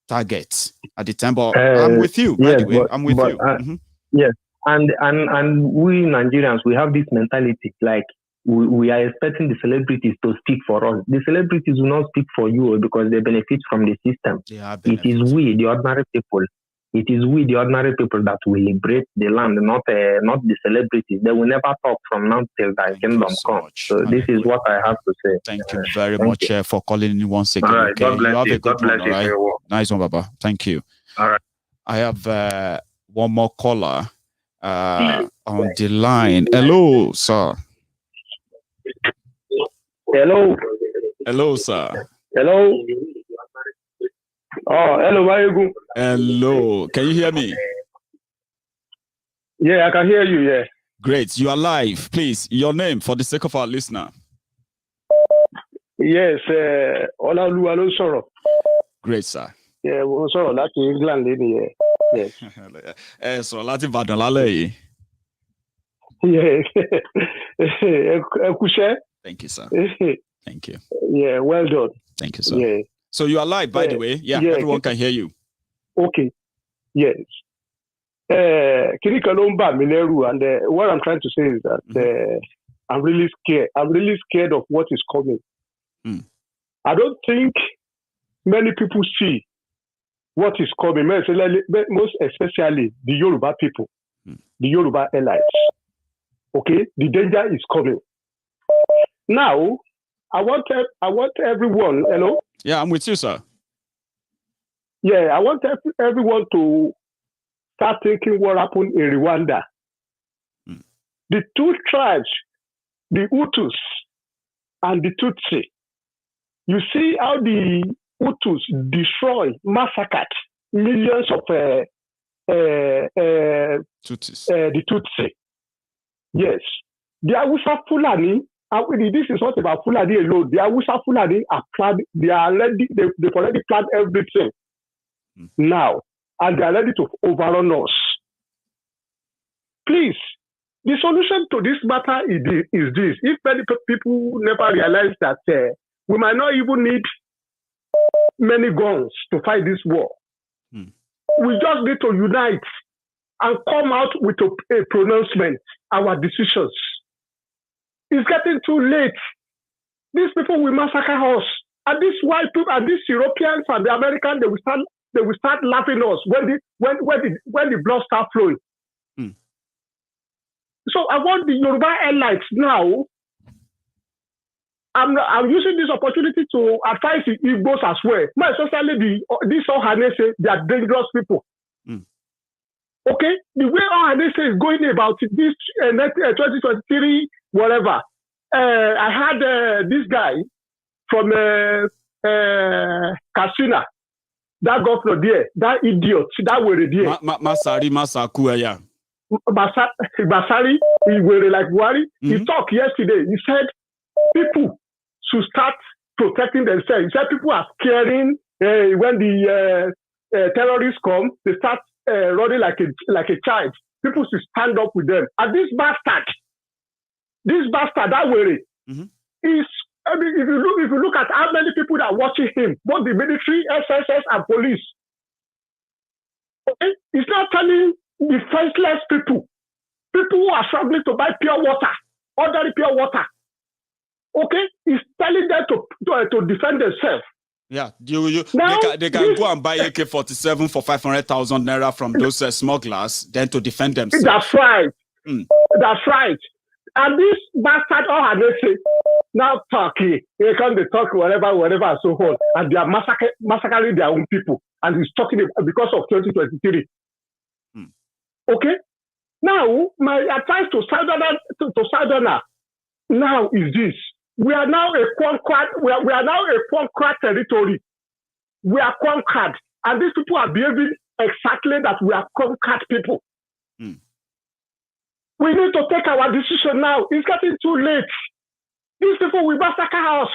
targets at the time. But I'm with you, by the way. I'm with you. Yes, and we Nigerians, we have this mentality like we are expecting the celebrities to speak for us. The celebrities will not speak for you because they benefit from the system. It is we, the ordinary people. It is we, the ordinary people, that will liberate the land, not the celebrities. They will never talk from now till thy kingdom come. So this is what I have to say. Thank you very much for calling in once again. All right, okay? God bless you. Have you. a good God bless one, you. all right? Well. Nice one, Baba. Thank you. All right. I have one more caller on the line. Hello, sir. Hello. Hello, sir. Hello. Oh, hello, Maiyegun. Hello. Can you hear me? Yeah, I can hear you, yeah. Great. You are live. Please, your name for the sake of our listener. Yes, Olaoluwa ló sọ̀rọ̀. Great, sir. Yeah, we'll sọ̀rọ̀ láti England lẹ́nu yẹn. Yes. Sọ̀rọ̀ láti Ìbàdàn lálẹ́ yìí. Yeah. Ẹ kúṣẹ́. Thank you, sir. Thank you. Yeah, well done. Thank you, sir. Yeah. So you are live, by the way. Yeah, everyone can hear you. Okay. Yes. Kini kan ló ń bà mí lẹ́rù, and what I'm trying to say is that I'm really scared. I'm really scared of what is coming. I don't think many people see what is coming, most especially the Yoruba people, the Yoruba elites. Okay? The danger is coming. Now, I want everyone, hello? Yeah, I'm with you, sir. Yeah, I want everyone to start thinking what happened in Rwanda. The two tribes, the Hutus and the Tutsi, you see how the Hutus massacred millions of Tutsis. The Tutsi. Yes. The Hausa Fulani, this is not about Fulani alone. The Hausa Fulani are planned, they've already planned everything now, and they are ready to overrun us. Please, the solution to this matter is this. If many people never realize that we might not even need many guns to fight this war. We just need to unite and come out with a pronouncement, our decisions. It's getting too late. These people will massacre us. And these white people and these Europeans and the Americans, they will start laughing at us when the blood start flowing. So I want the Yoruba elites now. I'm using this opportunity to advise the Igbos as well. Especially these Ohanese, they are dangerous people. Okay? The way Ohanese is going about this 2023, whatever. I had this guy from Katsina, that governor there, that idiot, that were there. Masari Masaku, yeah. Basari, he were like worry. He talked yesterday. He said people should start protecting themselves. He said people are scaring when the terrorists come. They start running like a child. People should stand up with them. And this bastard, that way, is. I mean, if you look at how many people that are watching him, both the military, SSS, and police, okay? He's not telling the faceless people who are struggling to buy pure water, ordinary pure water. Okay, he's telling them to defend themselves. Yeah, they can go and buy AK-47 for 500,000 naira from those smugglers, then to defend themselves. That's right. That's right. And this bastard Ohanese now talking, they come to talk whatever, and so on, and they are massacring their own people. And he's talking because of 2023. Okay. Now, my advice to Southerner now is this: we are now a conquered. We are now a conquered territory. We are conquered, and these people are behaving exactly that we are conquered people. We need to take our decision now. It's getting too late. These people will massacre us.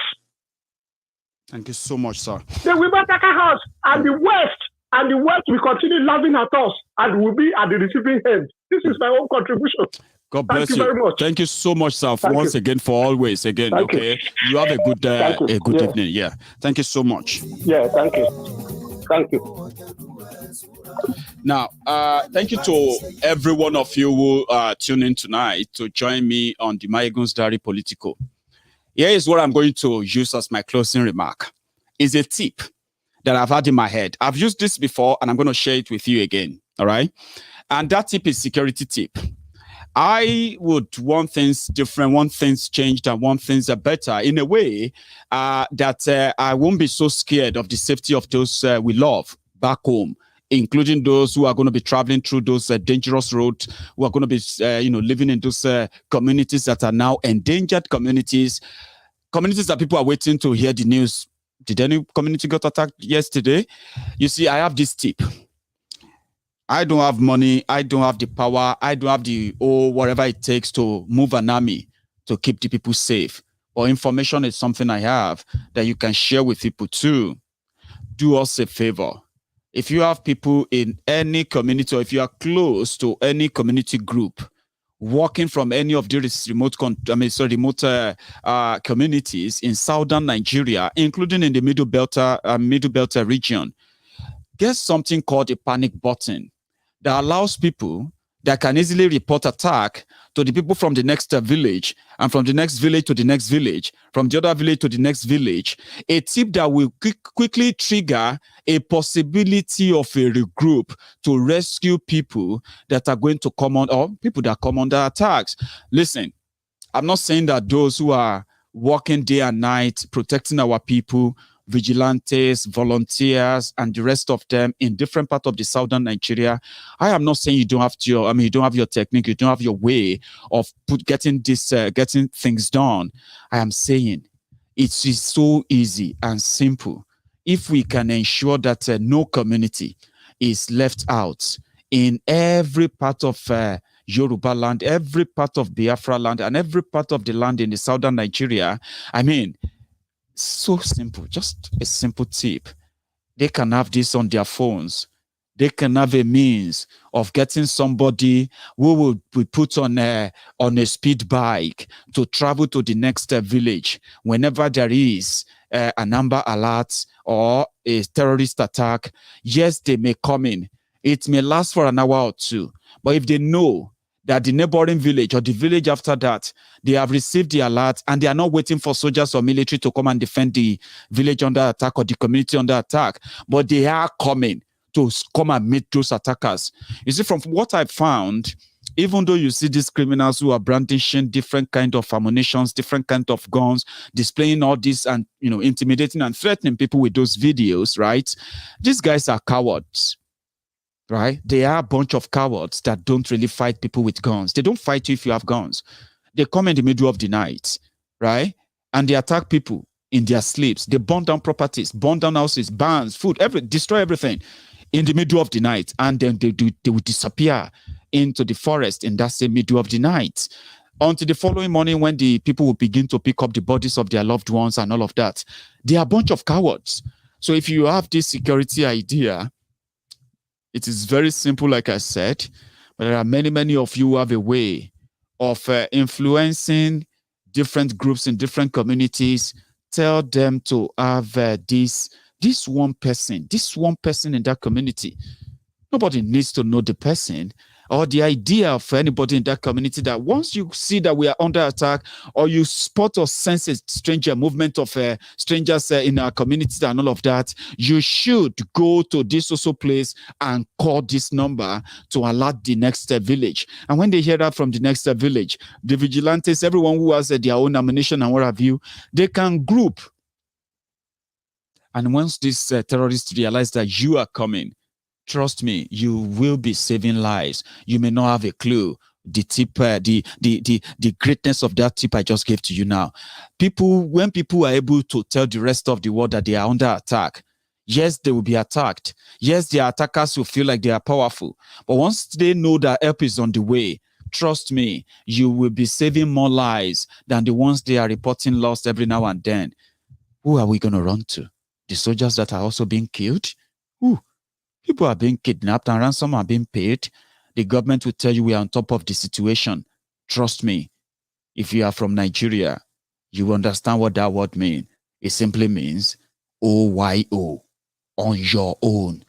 Thank you so much, sir. They will massacre us, and the West will continue laughing at us, and will be at the receiving end. This is my own contribution. God bless you. Thank you very much. Thank you so much, sir. Once again, for always again. Thank okay, you have a good evening. Yeah, thank you so much. Yeah, thank you. Thank you. Now, thank you to every one of you who tune in tonight to join me on the Maiyegun's Diary Politico. Here is what I'm going to use as my closing remark. It's a tip that I've had in my head. I've used this before, and I'm going to share it with you again. All right? And that tip is security tip. I would want things different, want things changed, and want things better in a way that I won't be so scared of the safety of those we love back home, including those who are going to be traveling through those dangerous roads, who are going to be, living in those communities that are now endangered communities that people are waiting to hear the news. Did any community got attacked yesterday? You see, I have this tip. I don't have money. I don't have the power. I don't have the, whatever it takes to move an army to keep the people safe. But information is something I have that you can share with people too. Do us a favor. If you have people in any community, or if you are close to any community group, working from any of these remote communities in southern Nigeria, including in the Middle Belt region, get something called a panic button that allows people that can easily report attack to the people from the next village, and from the next village to the next village, from the other village to the next village. A tip that will quickly trigger a possibility of a regroup to rescue people that are going to come on, or people that come under attacks. Listen, I'm not saying that those who are working day and night, protecting our people, vigilantes, volunteers, and the rest of them in different parts of the southern Nigeria, I am not saying you don't have you don't have your technique, you don't have your way of getting things done. I am saying it is so easy and simple if we can ensure that no community is left out in every part of Yoruba land, every part of Biafra land, and every part of the land in the southern Nigeria. I mean, so simple, just a simple tip. They can have this on their phones. They can have a means of getting somebody who will be put on a speed bike to travel to the next village whenever there is an Amber Alert or a terrorist attack. Yes, they may come in. It may last for an hour or two, but if they know that the neighboring village or the village after that, they have received the alert and they are not waiting for soldiers or military to come and defend the village under attack or the community under attack, but they are coming to come and meet those attackers. You see, from what I found, even though you see these criminals who are brandishing different kind of ammunitions, different kind of guns, displaying all this and, intimidating and threatening people with those videos, right? These guys are cowards. Right? They are a bunch of cowards that don't really fight people with guns. They don't fight you if you have guns. They come in the middle of the night, right? And they attack people in their sleeps. They burn down properties, burn down houses, barns, food, destroy everything in the middle of the night. And then they will disappear into the forest in that same middle of the night until the following morning when the people will begin to pick up the bodies of their loved ones and all of that. They are a bunch of cowards. So if you have this security idea, it is very simple, like I said, but there are many, many of you who have a way of influencing different groups in different communities. Tell them to have this one person in that community. Nobody needs to know the person or the idea of anybody in that community, that once you see that we are under attack or you spot or sense a stranger movement of strangers in our community and all of that, you should go to this also place and call this number to alert the next village. And when they hear that from the next village, the vigilantes, everyone who has their own ammunition and what have you, they can group. And once these terrorists realize that you are coming, trust me, you will be saving lives. You may not have a clue. The tip, the greatness of that tip I just gave to you now. When people are able to tell the rest of the world that they are under attack, yes, they will be attacked. Yes, the attackers will feel like they are powerful. But once they know that help is on the way, trust me, you will be saving more lives than the ones they are reporting lost every now and then. Who are we going to run to? The soldiers that are also being killed? Who? People are being kidnapped and ransom are being paid. The government will tell you we are on top of the situation. Trust me, if you are from Nigeria, you understand what that word means. It simply means OYO, on your own.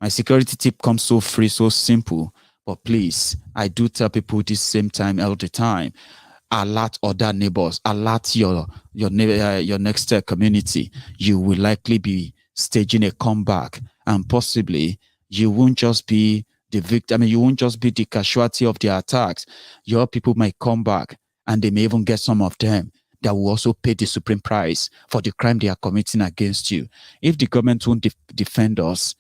My security tip comes so free, so simple. But please, I do tell people this same time all the time. Alert other neighbors. Alert your next community. You will likely be staging a comeback. And possibly you won't just be the victim. You won't just be the casualty of the attacks. Your people might come back and they may even get some of them that will also pay the supreme price for the crime they are committing against you. If the government won't defend us,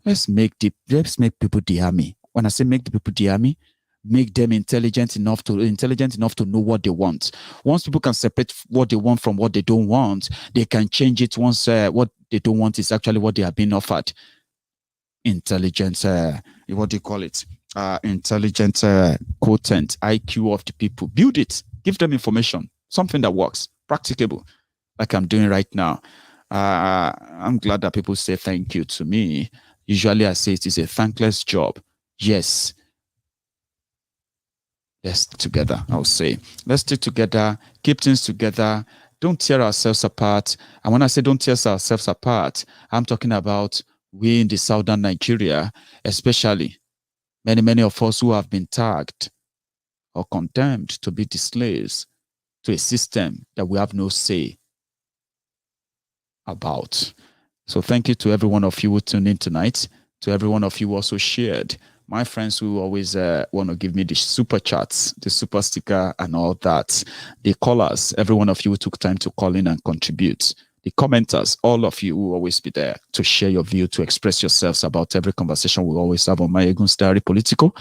let's make people the army. When I say make the people the army, make them intelligent enough to know what they want. Once people can separate what they want from what they don't want, they can change it once what they don't want is actually what they are being offered. Intelligence, what do you call it? Intelligent quotient, IQ of the people. Build it. Give them information. Something that works. Practicable. Like I'm doing right now. I'm glad that people say thank you to me. Usually I say it is a thankless job. Yes. Let's stick together, I'll say. Let's stick together, keep things together. Don't tear ourselves apart. And when I say don't tear ourselves apart, I'm talking about we in the southern Nigeria, especially many of us who have been tagged or condemned to be the slaves to a system that we have no say about. So thank you to every one of you who tuned in tonight, to every one of you who also shared. My friends who always want to give me the super chats, the super sticker and all that. The callers, every one of you who took time to call in and contribute. The commenters, all of you will always be there to share your view, to express yourselves about every conversation we always have on Maiyegun's Diary Politico.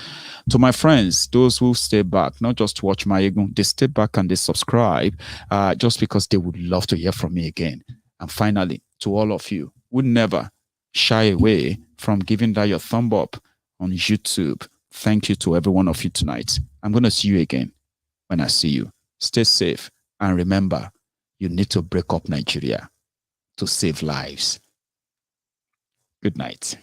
To my friends, those who stay back, not just to watch Maiyegun, they stay back and they subscribe just because they would love to hear from me again. And finally, to all of you who never shy away from giving that your thumb up on YouTube. Thank you to every one of you tonight. I'm going to see you again when I see you. Stay safe. And remember, you need to break up Nigeria to save lives. Good night.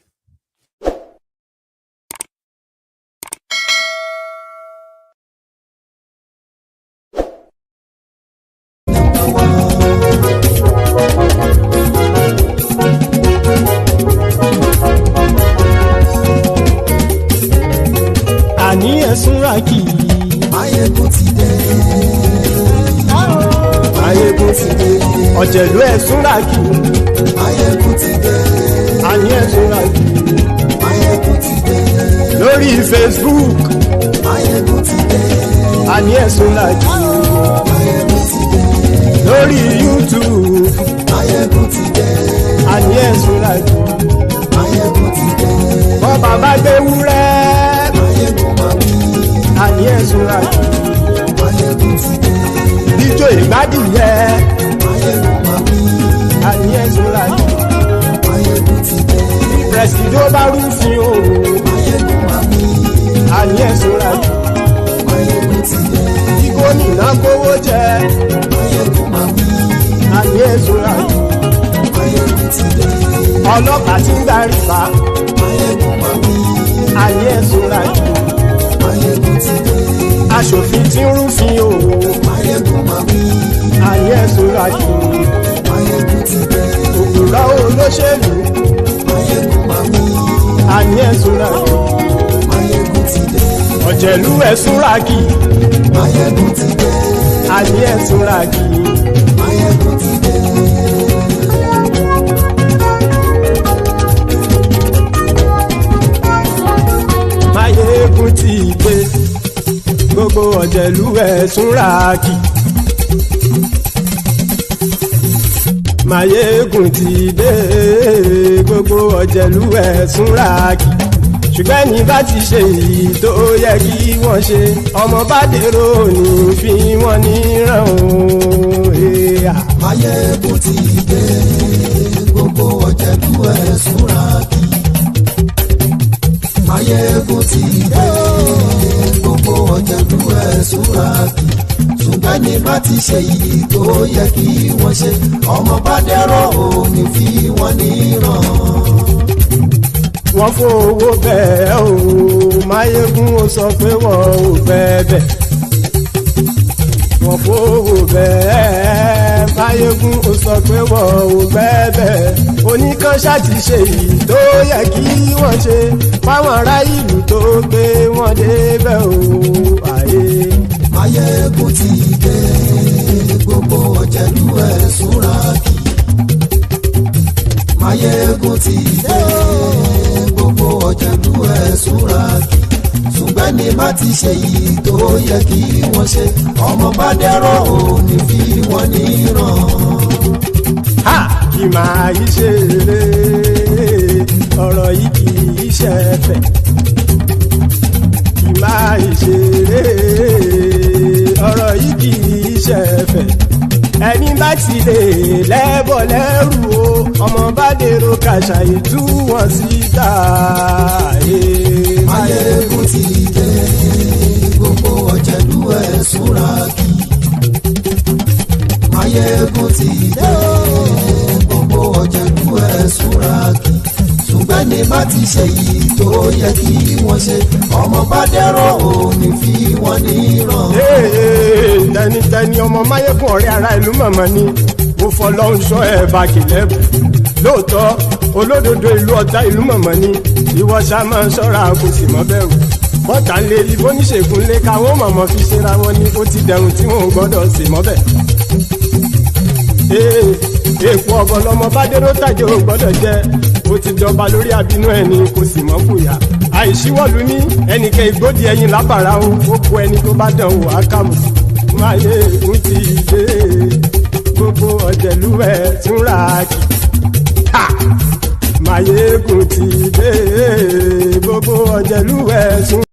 Ani ẹ̀sùn súnrakì. Maiyegun ti dé. Maiyegun ti dé. Ọ̀jẹ̀lú ẹ̀ súnrakì. Maiyegun ti dé. Àní ẹ̀ súnrakì. Maiyegun ti dé. Lórí Facebook. Maiyegun ti dé. Àní ẹ̀ súnrakì. Maiyegun ti dé. Lórí YouTube. Maiyegun ti dé. Àní ẹ̀ súnrakì. Maiyegun ti dé. Bọ́ bàbá gbé wúrẹ́. Maiyegun máa wí. Àní ẹ̀ súnrakì. Maiyegun ti dé. Ijó ìgbádìyẹ. Maiyegun máa wí. Àní ẹ̀ súnrakì. Maiyegun ti dé. Prẹ̀sìdó bá rúfin o. Maiyegun máa wí. Àní ẹ̀ súnrakì. Maiyegun ti dé. Kí gómìnà kówó jẹ. Maiyegun máa wí. Àní ẹ̀ súnrakì. Maiyegun ti dé. Ọlọ́pàá tí ń darí bá. Maiyegun máa wí. Àní ẹ̀ súnrakì. Maiyegun ti dé. Aṣòfin tí ń rúfin o. Maiyegun máa wí. Àní ẹ̀ súnrakì. Maiyegun ti dé. Òpùrọ́ olóṣèlú. Maiyegun máa wí. Àní ẹ̀ súnrakì. Maiyegun ti dé. Ọ̀jẹ̀lú ẹ̀ súnrakì. Maiyegun ti dé. Àní ẹ̀ súnrakì. Maiyegun ti dé. Maiyegun ti dé. Gbogbo ọ̀jẹ̀lú ẹ̀ súnrakì. Maiyegun ti dé. Gbogbo ọ̀jẹ̀lú ẹ̀ súnrakì. Ṣùgbọ́n ní bá ti ṣe èyí tó yẹ kí wọ́n ṣe, ọmọ bá dèrò ní fi wọ́n níran o. Maiyegun ti dé. Gbogbo ọ̀jẹ̀lú ẹ̀ súnrakì. Maiyegun ti dé. Gbogbo ọ̀jẹ̀lú ẹ̀ súnrakì. Ṣùgbọ́n ní bá ti ṣe èyí tó yẹ kí wọ́n ṣe, ọmọ bá dẹ̀rọ̀ ò ní fi wọ́n níran. Wọ́n fowó bẹ́ẹ̀ o, Maiyegun ó sọ pé wọ́n ò bẹ́ẹ̀. Wọ́n fowó bẹ́ẹ̀, Maiyegun ó sọ pé wọ́n ò bẹ́ẹ̀. Oníkan ṣáàtì ṣe èyí tó yẹ kí wọ́n ṣe, fáwọn ará ìlú tó gbé wọn débẹ̀ o. Maiyegun ti dé. Gbogbo ọ̀jẹ̀lú ẹ̀ súnrakì. Maiyegun ti dé. Gbogbo ọ̀jẹ̀lú ẹ̀ súnrakì. Ṣùgbọ́n ní má ti ṣe yìí tó yẹ kí wọ́n ṣe, ọmọ bá dẹ̀rọ̀ ò ní fi wọ́n níran. Kì máa yí ṣe eré, ọ̀rọ̀ yìí kì í ṣe ẹ̀fẹ̀. Kì máa yí ṣe eré, ọ̀rọ̀ yìí kì í ṣe ẹ̀fẹ̀. Ẹni bá ti lè lẹ́bọ̀ lẹ́rù o, ọmọ bá dèrò kàṣàyè tú wọn síta. Maiyegun ti dé. Gbogbo ọ̀jẹ̀lú ẹ̀ súnrakì. Maiyegun ti dé. Gbogbo ọ̀jẹ̀lú ẹ̀ súnrakì. Ṣùgbọ́n ní bá ti ṣe yìí tó yẹ kí wọ́n ṣe, ọmọ bá dẹ̀rọ̀ ò ní fi wọ́n níran. Tẹnitẹni ọmọ Maiyegun ọ̀rẹ́ ara ìlú mọ̀mọ́ ni ó fọlọ́hún sọ ẹ̀ bá kìlẹ́bù. Lóòótọ́ olódodo ìlú ọ̀tá ìlú mọ̀mọ́ ni ìwọ ṣá máa ń ṣọ́ra kò sì mọ́ bẹ̀rù. Bọ́tà ń lé ibó níṣègùn lé káwọn mọ̀mọ́ fi ṣera wọn ni ó ti dẹrùn tí wọn ò gbọ́dọ̀ sì mọ́ bẹ̀. Èèpo ọ̀bọ lọmọ bá dérò tàjẹ́ ò gbọ́dọ̀ jẹ́, ó ti jọba lórí abínú ẹni kò sì mọ́ fòyà. Àìsíwọ́lu ní ẹnìkẹ́ ìgbódì ẹyin lábàrá o, ó kó ẹni tó bá dán o àkàmù. Maiyegun ti dé. Gbogbo ọ̀jẹ̀lú ẹ̀ súnrakì. Maiyegun ti dé. Gbogbo ọ̀jẹ̀lú ẹ̀ súnrakì.